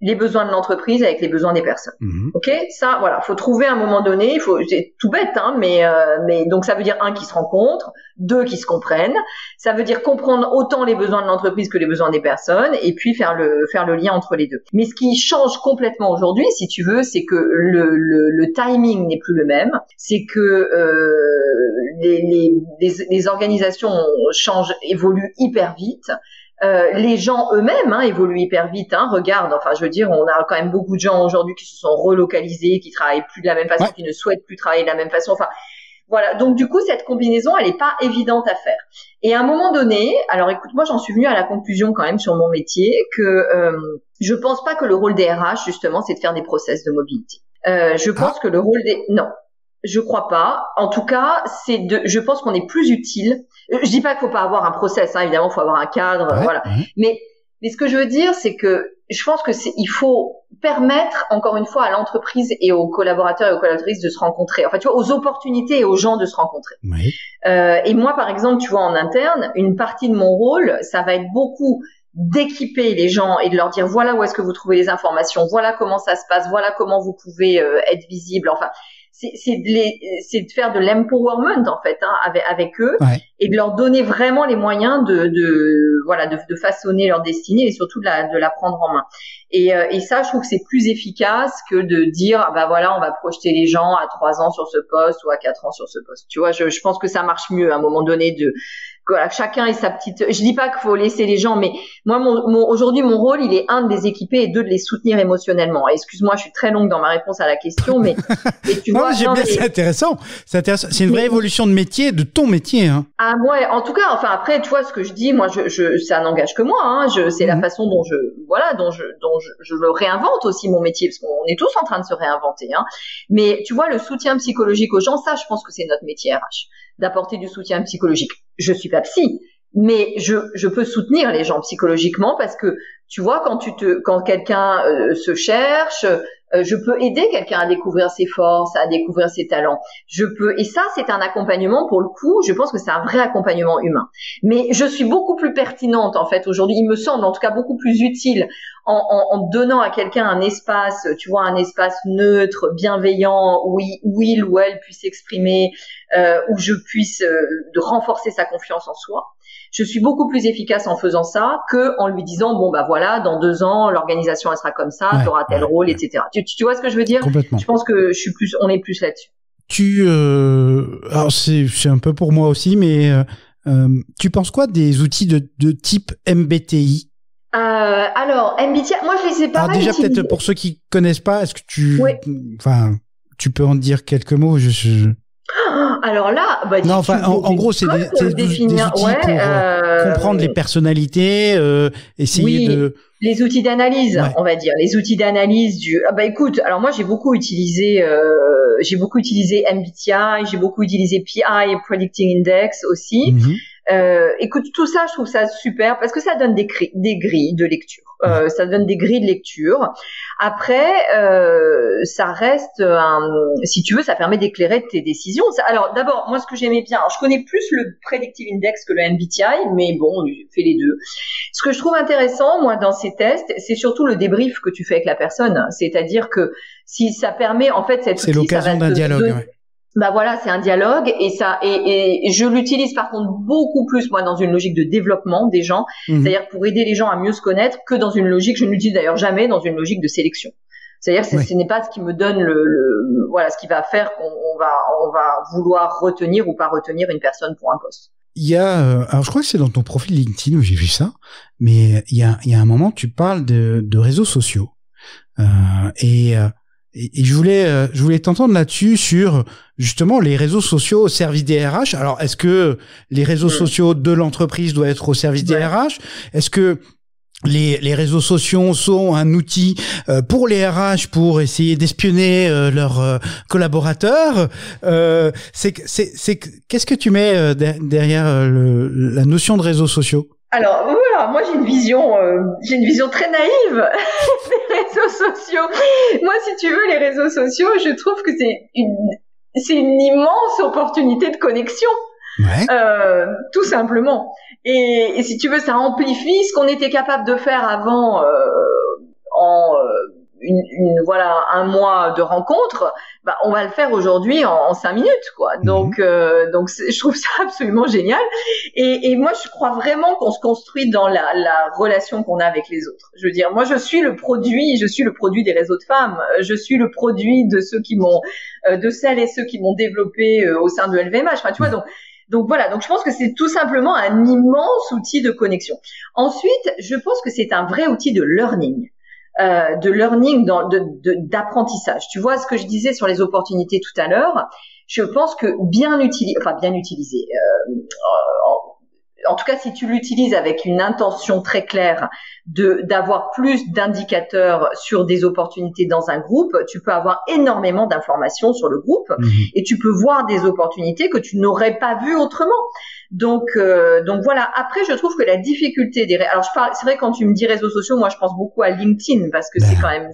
S2: les besoins de l'entreprise avec les besoins des personnes. Ok, ça, voilà, faut trouver à un moment donné. C'est tout bête, mais donc ça veut dire qui se rencontrent, 2 qui se comprennent. Ça veut dire comprendre autant les besoins de l'entreprise que les besoins des personnes, et puis faire le lien entre les deux. Mais ce qui change complètement aujourd'hui, si tu veux, c'est que le timing n'est plus le même. C'est que les organisations évoluent hyper vite. Les gens eux-mêmes évoluent hyper vite. Regarde, enfin, je veux dire, on a quand même beaucoup de gens aujourd'hui qui se sont relocalisés, qui travaillent plus de la même façon, qui ne souhaitent plus travailler de la même façon. Enfin, voilà. Donc, du coup, cette combinaison, elle n'est pas évidente à faire. Et à un moment donné, alors écoute, moi, j'en suis venue à la conclusion quand même sur mon métier que je pense pas que le rôle des RH, justement, c'est de faire des process de mobilité. Je pense que le rôle non. Je crois pas. En tout cas, je pense qu'on est plus utile Je dis pas qu'il faut pas avoir un process, hein, évidemment, il faut avoir un cadre, voilà. Mais ce que je veux dire, c'est que je pense que il faut permettre, encore une fois, à l'entreprise et aux collaborateurs et aux collaboratrices de se rencontrer. Enfin, tu vois, aux opportunités et aux gens de se rencontrer.
S3: Oui.
S2: Et moi, par exemple, tu vois, en interne, une partie de mon rôle, ça va être beaucoup d'équiper les gens et de leur dire voilà où est-ce que vous trouvez les informations, voilà comment ça se passe, voilà comment vous pouvez être visible. Enfin, c'est de faire de l'empowerment en fait, hein, avec eux, et de leur donner vraiment les moyens de façonner leur destinée et surtout de la prendre en main. Et ça, je trouve que c'est plus efficace que de dire bah voilà, on va projeter les gens à 3 ans sur ce poste ou à 4 ans sur ce poste. Tu vois, je pense que ça marche mieux à un moment donné voilà, chacun ait sa petite. Je dis pas qu'il faut laisser les gens, mais moi, aujourd'hui, mon rôle, il est de les équiper et de les soutenir émotionnellement. Et excuse-moi, je suis très longue dans ma réponse à la question, mais tu vois,
S3: c'est intéressant. C'est intéressant. C'est une vraie évolution de métier, de ton métier, hein.
S2: Ah ouais, en tout cas, enfin après, tu vois, ce que je dis, moi, ça n'engage que moi, hein. C'est la façon dont je le réinvente aussi mon métier, parce qu'on est tous en train de se réinventer, hein. Mais tu vois, le soutien psychologique aux gens, ça, je pense que c'est notre métier RH, d'apporter du soutien psychologique. Je suis pas psy, mais je peux soutenir les gens psychologiquement parce que tu vois, quand quelqu'un se cherche, je peux aider quelqu'un à découvrir ses forces, à découvrir ses talents. Et ça, c'est un accompagnement pour le coup. Je pense que c'est un vrai accompagnement humain. Mais je suis beaucoup plus pertinente en fait aujourd'hui. Il me semble, en tout cas, beaucoup plus utile en donnant à quelqu'un un espace, tu vois, un espace neutre, bienveillant, où il ou elle puisse s'exprimer, où je puisse de renforcer sa confiance en soi. Je suis beaucoup plus efficace en faisant ça que en lui disant bon bah voilà, dans 2 ans l'organisation elle sera comme ça, tu auras tel rôle, etc. Tu vois ce que je veux dire?
S3: Complètement.
S2: Je pense que on est plus là-dessus.
S3: Alors c'est un peu pour moi aussi, mais tu penses quoi des outils de type MBTI?
S2: Alors MBTI, moi je les ai pas mal
S3: déjà
S2: utilisés.
S3: peut-être pour ceux qui connaissent pas, est-ce que tu peux en dire quelques mots?
S2: Alors là,
S3: non, enfin, en gros, c'est des outils pour comprendre les personnalités, essayer de.
S2: Les outils d'analyse, on va dire, les outils d'analyse écoute, alors moi j'ai beaucoup utilisé MBTI, j'ai beaucoup utilisé PI, Predicting Index aussi. Écoute, tout ça, je trouve ça super parce que ça donne des grilles de lecture. Ça donne des grilles de lecture. Après, ça reste si tu veux, ça permet d'éclairer tes décisions. Alors, d'abord, moi, ce que j'aimais bien, alors, je connais plus le Predictive Index que le MBTI, mais bon, je fais les deux. Ce que je trouve intéressant, moi, dans ces tests, c'est surtout le débrief que tu fais avec la personne. C'est-à-dire que si ça permet, en fait,
S3: c'est l'occasion d'un dialogue.
S2: Bah voilà, c'est un dialogue et je l'utilise par contre beaucoup plus moi dans une logique de développement des gens, c'est-à-dire pour aider les gens à mieux se connaître que dans une logique, je ne l'utilise d'ailleurs jamais dans une logique de sélection. C'est-à-dire ce n'est pas ce qui me donne ce qui va faire qu'on va vouloir retenir ou pas retenir une personne pour un poste.
S3: Il y a alors je crois que c'est dans ton profil LinkedIn où j'ai vu ça, mais il y a un moment tu parles de réseaux sociaux et je voulais t'entendre là-dessus sur justement les réseaux sociaux au service des RH. Alors, est-ce que les réseaux sociaux de l'entreprise doivent être au service des RH? Est-ce que les réseaux sociaux sont un outil pour les RH pour essayer d'espionner leurs collaborateurs? Qu'est-ce que tu mets derrière la notion de réseaux sociaux?
S2: Alors voilà, moi j'ai une vision très naïve des réseaux sociaux. Moi, si tu veux, les réseaux sociaux, je trouve que c'est une immense opportunité de connexion, tout simplement. Et si tu veux, ça amplifie ce qu'on était capable de faire avant en un mois de rencontre. Bah, on va le faire aujourd'hui en 5 minutes, quoi. Donc je trouve ça absolument génial. Et moi, je crois vraiment qu'on se construit dans la relation qu'on a avec les autres. Je veux dire, moi, je suis le produit des réseaux de femmes. Je suis le produit de ceux qui m'ont, de celles et ceux qui m'ont développé au sein de LVMH. Enfin, tu vois, donc voilà. Donc je pense que c'est tout simplement un immense outil de connexion. Ensuite, je pense que c'est un vrai outil de learning. D'apprentissage. Tu vois ce que je disais sur les opportunités tout à l'heure. Je pense que bien utilisé. En tout cas, si tu l'utilises avec une intention très claire d'avoir plus d'indicateurs sur des opportunités dans un groupe, tu peux avoir énormément d'informations sur le groupe et tu peux voir des opportunités que tu n'aurais pas vues autrement. Donc voilà. Après, je trouve que la difficulté alors c'est vrai, quand tu me dis réseaux sociaux, moi je pense beaucoup à LinkedIn parce que c'est vraiment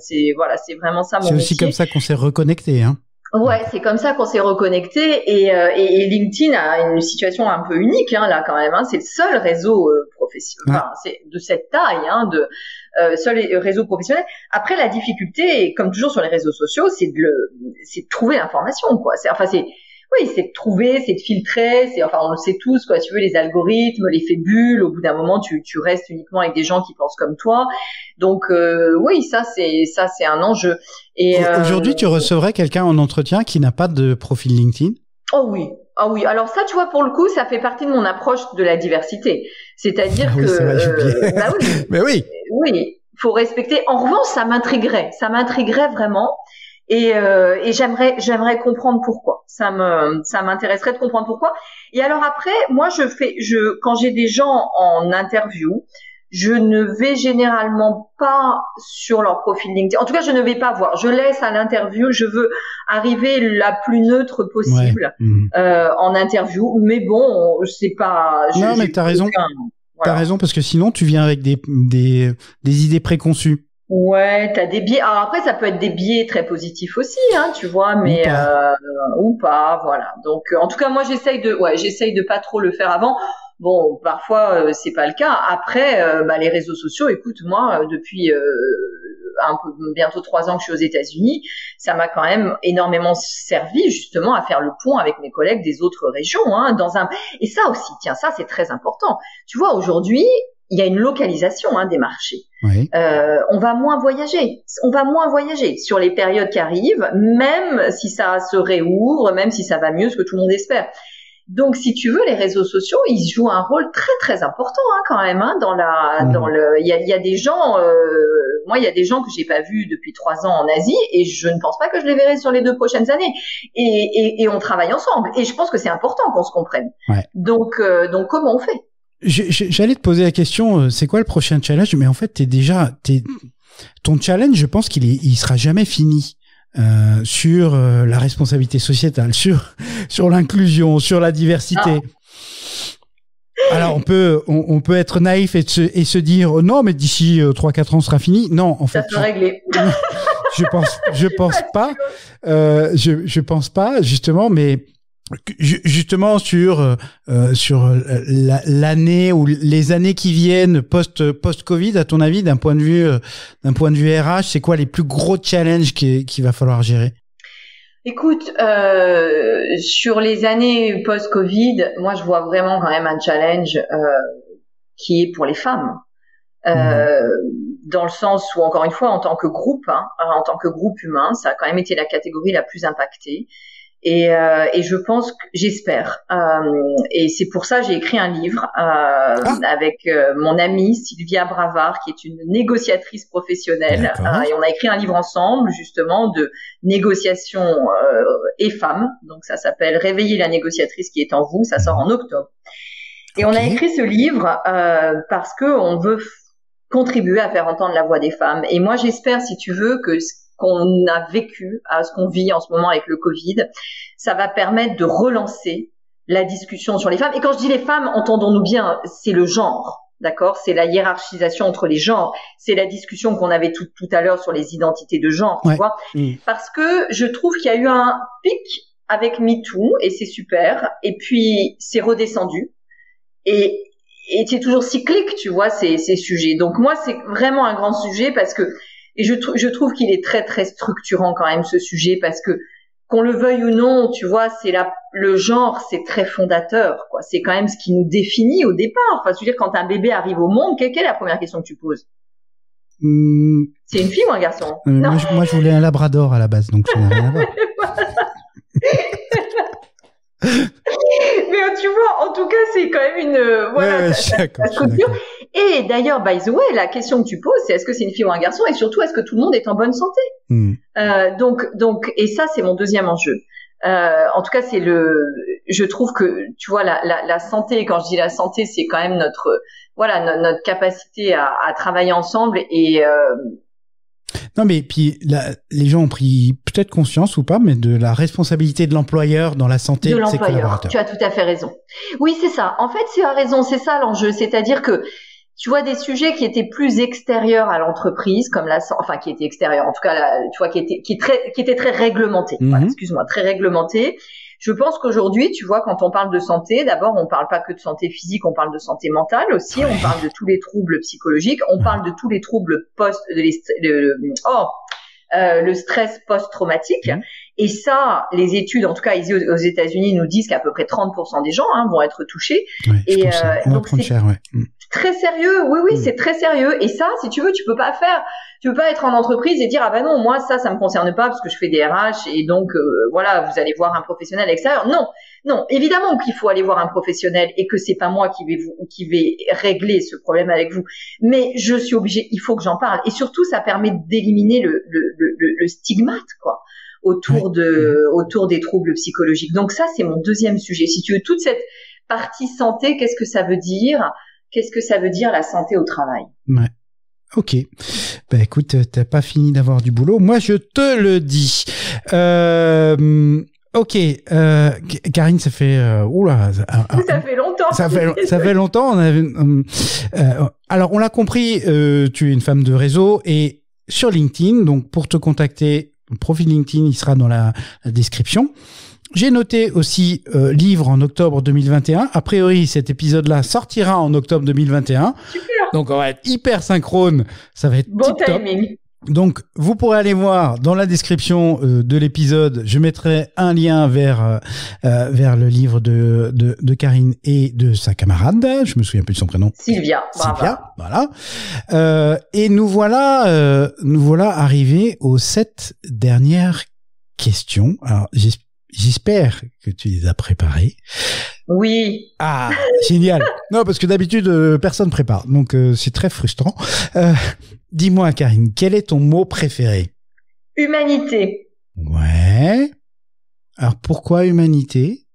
S2: ça mon métier.
S3: C'est aussi comme ça qu'on s'est reconnecté, hein.
S2: Ouais, c'est comme ça qu'on s'est reconnecté et LinkedIn a une situation un peu unique là quand même. C'est le seul réseau professionnel, c'est de cette taille, seul réseau professionnel. Après, la difficulté, comme toujours sur les réseaux sociaux, c'est de trouver l'information, quoi. C'est de trouver, c'est de filtrer, on le sait tous, quoi. Tu veux, les algorithmes, l'effet bulle, au bout d'un moment, tu restes uniquement avec des gens qui pensent comme toi. Donc, ça, c'est un enjeu. Et,
S3: aujourd'hui, tu recevrais quelqu'un en entretien qui n'a pas de profil LinkedIn?
S2: Oh oui. Ah oui. Alors ça, tu vois, pour le coup, ça fait partie de mon approche de la diversité. C'est-à-dire que,
S3: c'est vrai,
S2: bah oui.
S3: Mais oui.
S2: Oui. Faut respecter. En revanche, ça m'intriguerait vraiment. Et j'aimerais comprendre pourquoi. Ça m'intéresserait de comprendre pourquoi. Et alors après, moi, quand j'ai des gens en interview, je ne vais généralement pas sur leur profil LinkedIn. En tout cas, je ne vais pas voir. Je laisse à l'interview. Je veux arriver la plus neutre possible en interview. Mais bon, c'est pas.
S3: Non, mais t'as raison. T'as raison parce que sinon, tu viens avec des idées préconçues.
S2: Ouais, t'as des biais. Alors après, ça peut être des biais très positifs aussi, tu vois, mais ou pas, voilà. Donc, en tout cas, moi, j'essaye de pas trop le faire avant. Bon, parfois, c'est pas le cas. Après, les réseaux sociaux, écoute, moi, depuis bientôt 3 ans que je suis aux États-Unis, ça m'a quand même énormément servi justement à faire le pont avec mes collègues des autres régions, et ça aussi, tiens, ça c'est très important. Tu vois, aujourd'hui, il y a une localisation des marchés.
S3: Oui.
S2: On va moins voyager sur les périodes qui arrivent, même si ça se réouvre, même si ça va mieux, ce que tout le monde espère. Donc, si tu veux, les réseaux sociaux, ils jouent un rôle très très important quand même. Il y a des gens. Moi, il y a des gens que j'ai pas vus depuis 3 ans en Asie, et je ne pense pas que je les verrai sur les 2 prochaines années. Et on travaille ensemble. Et je pense que c'est important qu'on se comprenne.
S3: Ouais.
S2: Donc, comment on fait?
S3: J'allais te poser la question, c'est quoi le prochain challenge? Mais en fait, ton challenge, je pense il sera jamais fini. Sur la responsabilité sociétale, sur l'inclusion, sur la diversité. Alors on peut être naïf et se dire non, mais d'ici 3-4 ans sera fini. Non, en fait,
S2: ça sera réglé.
S3: je pense pas. Je pense pas justement, mais justement sur l'année ou les années qui viennent post-Covid, à ton avis, d'un point de vue RH, c'est quoi les plus gros challenges qu'il va falloir gérer?
S2: Écoute, sur les années post-Covid, moi je vois vraiment quand même un challenge qui est pour les femmes. Dans le sens où, encore une fois, en tant que groupe humain, ça a quand même été la catégorie la plus impactée. Et je pense j'espère. Et c'est pour ça que j'ai écrit un livre avec mon amie Sylvia Bravard, qui est une négociatrice professionnelle. Et on a écrit un livre ensemble, justement, de négociation et femmes. Donc ça s'appelle Réveiller la négociatrice qui est en vous. Ça sort en octobre. Et on a écrit ce livre parce que on veut contribuer à faire entendre la voix des femmes. Et moi, j'espère, si tu veux, que qu'on a vécu, à ce qu'on vit en ce moment avec le Covid, ça va permettre de relancer la discussion sur les femmes. Et quand je dis les femmes, entendons-nous bien, c'est le genre, d'accord? C'est la hiérarchisation entre les genres. C'est la discussion qu'on avait tout à l'heure sur les identités de genre, tu vois? Parce que je trouve qu'il y a eu un pic avec MeToo, et c'est super. Et puis, c'est redescendu. Et c'est toujours cyclique, tu vois, ces sujets. Donc moi, c'est vraiment un grand sujet parce que et je trouve qu'il est très très structurant quand même, ce sujet, parce que qu'on le veuille ou non, tu vois, le genre, c'est très fondateur, quoi. C'est quand même ce qui nous définit au départ. Enfin, je veux dire, quand un bébé arrive au monde, quelle est la première question que tu poses? C'est une fille ou un garçon?
S3: Non. Moi, je voulais un labrador à la base, donc ça n'a rien à voir.
S2: Mais tu vois, en tout cas, c'est quand même une structure. Et d'ailleurs, by the way, la question que tu poses, c'est est-ce que c'est une fille ou un garçon, et surtout, est-ce que tout le monde est en bonne santé? Donc, et ça, c'est mon deuxième enjeu. En tout cas, je trouve que, tu vois, la santé, quand je dis la santé, c'est quand même notre capacité à travailler ensemble et
S3: Non, mais puis là, les gens ont pris peut-être conscience ou pas, mais de la responsabilité de l'employeur dans la santé de ses collaborateurs.
S2: Tu as tout à fait raison. Oui, c'est ça. En fait, tu as raison, c'est ça l'enjeu. C'est-à-dire que tu vois des sujets qui étaient plus extérieurs à l'entreprise, comme qui étaient extérieurs, en tout cas, tu vois, qui étaient très réglementés. Voilà, excuse-moi, très réglementés. Je pense qu'aujourd'hui, tu vois, quand on parle de santé, d'abord, on parle pas que de santé physique, on parle de santé mentale aussi, on parle de tous les troubles psychologiques, on parle de tous les troubles le stress post-traumatique. Et ça, les études, en tout cas ici aux États-Unis, nous disent qu'à peu près 30% des gens vont être touchés.
S3: Ouais, et donc c'est cher,
S2: très sérieux. Oui, c'est très sérieux. Et ça, si tu veux, tu peux pas être en entreprise et dire ah ben non, moi ça me concerne pas parce que je fais des RH et donc voilà, vous allez voir un professionnel extérieur. Non, évidemment qu'il faut aller voir un professionnel et que c'est pas moi qui vais régler ce problème avec vous. Mais je suis obligée, il faut que j'en parle. Et surtout, ça permet d'éliminer le stigmate, quoi, autour des troubles psychologiques. Donc ça, c'est mon deuxième sujet. Si tu veux, toute cette partie santé, qu'est-ce que ça veut dire? Qu'est-ce que ça veut dire la santé au travail?
S3: Ouais. Ok. Ben écoute, t'as pas fini d'avoir du boulot. Moi, je te le dis. Ok. Karine, ça fait
S2: ça fait longtemps.
S3: Ça fait longtemps. Alors, on l'a compris. Tu es une femme de réseau et sur LinkedIn. Donc, pour te contacter, le profil LinkedIn, il sera dans la description. J'ai noté aussi livre en octobre 2021. A priori, cet épisode-là sortira en octobre 2021.
S2: Super.
S3: Donc, on va être hyper synchrone. Ça va être
S2: bon timing.
S3: Donc, vous pourrez aller voir dans la description de l'épisode. Je mettrai un lien vers le livre de Karine et de sa camarade. Je me souviens plus de son prénom.
S2: Sylvia,
S3: voilà. Et nous voilà arrivés aux 7 dernières questions. Alors, j'espère que tu les as préparées.
S2: Oui.
S3: Ah, génial. Non, parce que d'habitude, personne prépare. Donc, c'est très frustrant. Dis-moi, Karine, quel est ton mot préféré?
S2: Humanité.
S3: Ouais. Alors, pourquoi humanité?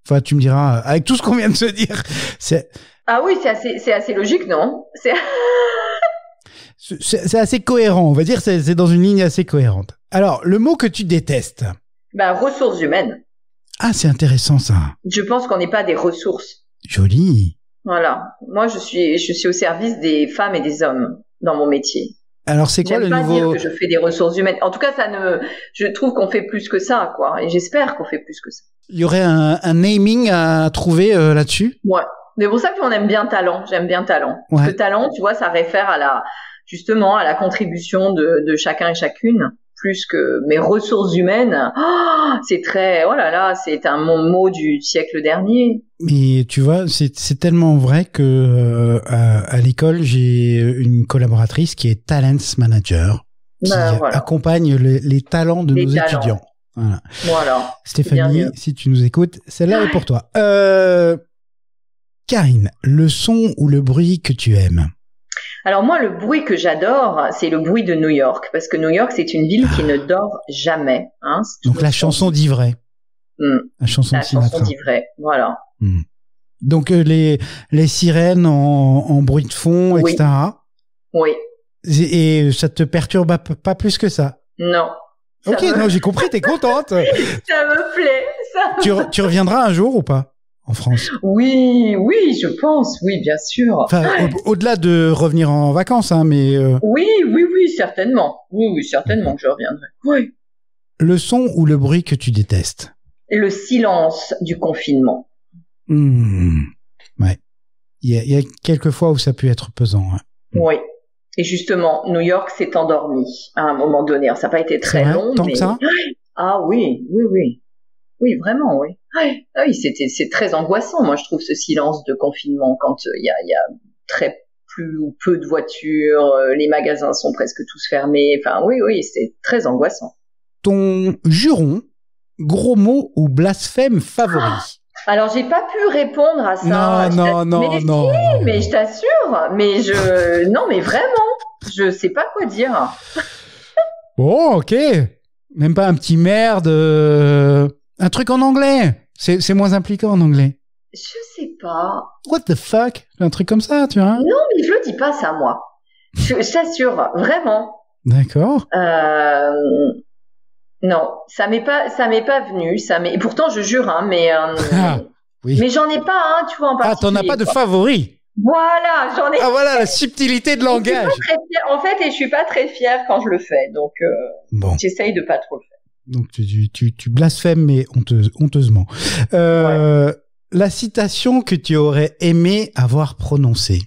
S3: Enfin, tu me diras, avec tout ce qu'on vient de se dire,
S2: Ah oui, c'est assez logique, non?
S3: C'est assez cohérent, on va dire, c'est dans une ligne assez cohérente. Alors, le mot que tu détestes?
S2: Ressources humaines.
S3: Ah, c'est intéressant, ça.
S2: Je pense qu'on n'est pas des ressources.
S3: Joli.
S2: Voilà. Moi, je suis au service des femmes et des hommes dans mon métier.
S3: Alors, c'est quoi le nouveau...
S2: J'aime pas dire que je fais des ressources humaines. En tout cas, je trouve qu'on fait plus que ça, quoi. Et j'espère qu'on fait plus que ça.
S3: Il y aurait un naming à trouver là-dessus?
S2: Ouais. C'est pour ça qu'on aime bien talent. J'aime bien talent. Ouais. Parce que talent, tu vois, ça réfère justement à la contribution de chacun et chacune. Plus que mes ressources humaines, c'est c'est un mot du siècle dernier.
S3: Mais tu vois, c'est tellement vrai que à l'école, j'ai une collaboratrice qui est talents manager, qui accompagne les talents de nos étudiants.
S2: Voilà.
S3: Stéphanie, si tu nous écoutes, celle-là est pour toi. Karine, le son ou le bruit que tu aimes?
S2: Alors moi, le bruit que j'adore, c'est le bruit de New York, parce que New York, c'est une ville qui ne dort jamais. Hein,
S3: donc la chanson d'Ivray.
S2: La chanson d'Ivray, voilà.
S3: Donc les sirènes en bruit de fond, etc.
S2: Oui.
S3: Et ça te perturbe pas plus que ça?
S2: Non.
S3: Ok, non, j'ai compris, t'es contente.
S2: Ça me plaît.
S3: Tu reviendras un jour ou pas? En France?
S2: Oui, je pense, oui, bien sûr.
S3: Enfin, au-delà de revenir en vacances, hein, mais...
S2: Oui, certainement. Oui, certainement que je reviendrai. Oui.
S3: Le son ou le bruit que tu détestes?
S2: Le silence du confinement.
S3: Ouais. Il y a quelques fois où ça peut être pesant. Hein.
S2: Oui. Et justement, New York s'est endormi à un moment donné. Alors, ça n'a pas été très long,
S3: tant que ça?
S2: Ah oui. Oui, vraiment, oui. Oui, c'est très angoissant, moi, je trouve, ce silence de confinement quand il y a très plus ou peu de voitures, les magasins sont presque tous fermés. Enfin, oui, c'est très angoissant.
S3: Ton juron, gros mot ou blasphème favori?
S2: Alors, j'ai pas pu répondre à ça.
S3: Non.
S2: Mais je t'assure, non, mais vraiment, je sais pas quoi dire.
S3: Bon, ok. Même pas un petit merde, un truc en anglais. C'est moins impliquant en anglais.
S2: Je sais pas.
S3: What the fuck? Un truc comme ça, tu vois?
S2: Non, mais je le dis pas ça, moi. Je t'assure, vraiment.
S3: D'accord.
S2: Non, ça m'est pas venu. Et pourtant, je jure, hein, mais
S3: oui.
S2: Mais j'en ai pas, tu vois, en particulier.
S3: T'en as pas de favori.
S2: Voilà, j'en ai.
S3: Ah voilà la subtilité de langage.
S2: En fait, et je suis pas très fière quand je le fais, donc j'essaye de pas trop le faire.
S3: Donc tu blasphèmes, mais honteusement. La citation que tu aurais aimé avoir prononcée.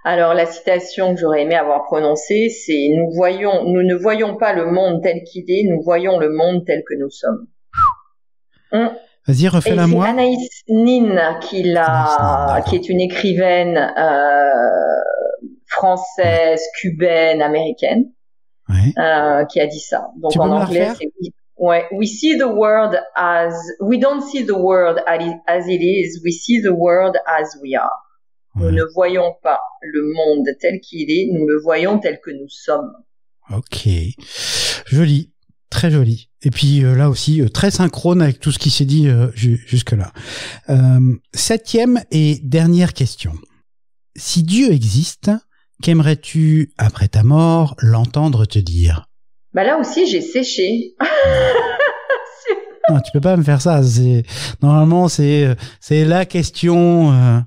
S2: Alors la citation que j'aurais aimé avoir prononcée, c'est nous ne voyons pas le monde tel qu'il est, nous voyons le monde tel que nous sommes.
S3: Vas-y, refais-la moi.
S2: C'est Anaïs Nin qui est une écrivaine française, cubaine, américaine, qui a dit ça. Donc en anglais, c'est we see the world we don't see the world as it is, we see the world as we are. Nous ne voyons pas le monde tel qu'il est, nous le voyons tel que nous sommes.
S3: Ok, joli. Très joli. Et puis là aussi, très synchrone avec tout ce qui s'est dit jusque-là. 7e et dernière question. Si Dieu existe, qu'aimerais-tu, après ta mort, l'entendre te dire ?
S2: Là aussi, j'ai séché.
S3: Non, tu peux pas me faire ça. Normalement, c'est la question...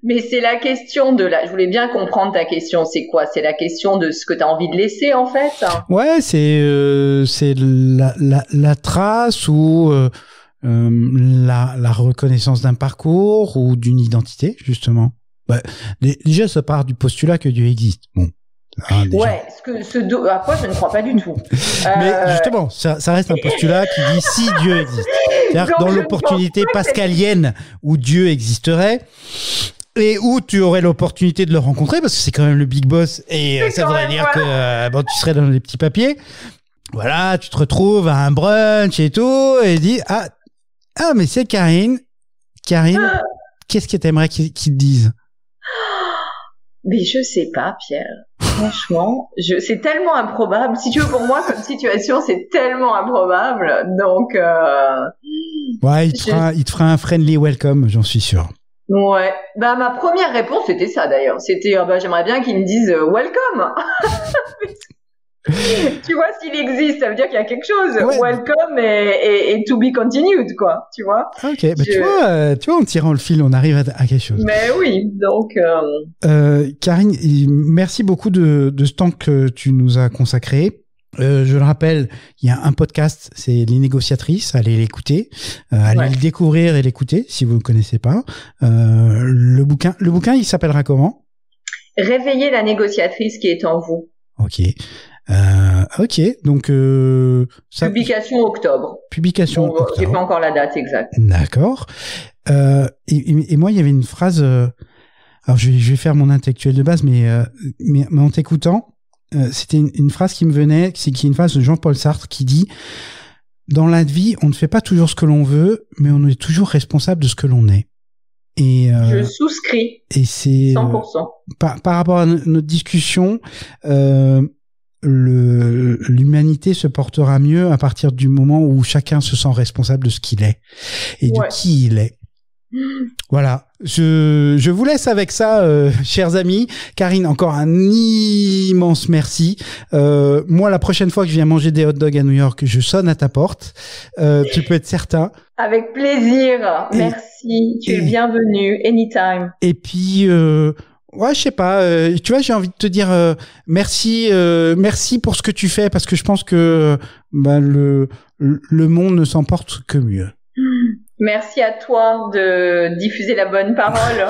S2: Mais c'est la question je voulais bien comprendre ta question. C'est quoi? C'est la question de ce que tu as envie de laisser, en fait?
S3: Ouais, c'est la trace ou la reconnaissance d'un parcours ou d'une identité, justement. Déjà, ça part du postulat que Dieu existe. Bon.
S2: Ouais, à quoi je ne crois pas du tout.
S3: Mais justement, ça reste un postulat qui dit si Dieu existe. C'est-à-dire que dans l'opportunité pascalienne où Dieu existerait, et où tu aurais l'opportunité de le rencontrer, parce que c'est quand même le big boss, et ça voudrait dire que tu serais dans les petits papiers. Voilà, tu te retrouves à un brunch et tout, et dis ah mais c'est Karine, qu'est-ce que t'aimerais qu'ils te disent?
S2: Mais je sais pas, Pierre. Franchement, c'est tellement improbable. Si tu veux, pour moi, comme situation, c'est tellement improbable. Donc,
S3: ouais, il te fera un friendly welcome, j'en suis sûr.
S2: Ouais. Ma première réponse, c'était ça, d'ailleurs. C'était, j'aimerais bien qu'ils me disent welcome. Tu vois, s'il existe, ça veut dire qu'il y a quelque chose. Ouais. Welcome et to be continued, quoi. Tu vois.
S3: Ok. Tu vois, en tirant le fil, on arrive à quelque chose.
S2: Mais oui. Donc,
S3: Karine, merci beaucoup de ce temps que tu nous as consacré. Je le rappelle, il y a un podcast, c'est Les Négociatrices, allez l'écouter, allez le découvrir et l'écouter si vous ne le connaissez pas. Le bouquin, il s'appellera comment? Réveiller
S2: la négociatrice qui est en vous.
S3: Ok. Donc
S2: publication octobre.
S3: Octobre.
S2: J'ai pas encore la date exacte.
S3: D'accord. Et moi, il y avait une phrase. Alors, je vais faire mon intellectuel de base, mais en t'écoutant. C'était une phrase qui me venait, qui est une phrase de Jean-Paul Sartre qui dit « Dans la vie, on ne fait pas toujours ce que l'on veut, mais on est toujours responsable de ce que l'on est. » Et
S2: je souscris.
S3: Et c'est
S2: 100%.
S3: Par rapport à notre discussion, l'humanité se portera mieux à partir du moment où chacun se sent responsable de ce qu'il est et de qui il est. Voilà, je vous laisse avec ça, chers amis. Karine, encore un immense merci. Moi, la prochaine fois que je viens manger des hot dogs à New York, je sonne à ta porte. Tu peux être certain.
S2: Avec plaisir. Merci. Tu es bienvenu. Anytime.
S3: Et puis, je sais pas. Tu vois, j'ai envie de te dire merci pour ce que tu fais, parce que je pense que le monde ne s'en porte que mieux.
S2: Merci à toi de diffuser la bonne parole.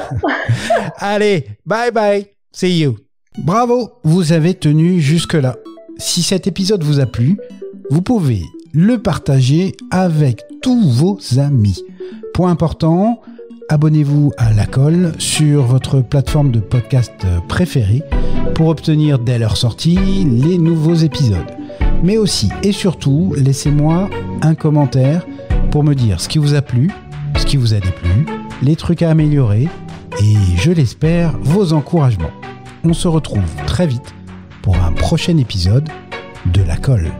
S3: Allez, bye bye. See you. Bravo, vous avez tenu jusque-là. Si cet épisode vous a plu, vous pouvez le partager avec tous vos amis. Point important, abonnez-vous à La Colle sur votre plateforme de podcast préférée pour obtenir dès leur sortie les nouveaux épisodes. Mais aussi et surtout, laissez-moi un commentaire pour me dire ce qui vous a plu, ce qui vous a déplu, les trucs à améliorer et, je l'espère, vos encouragements. On se retrouve très vite pour un prochain épisode de La Colle.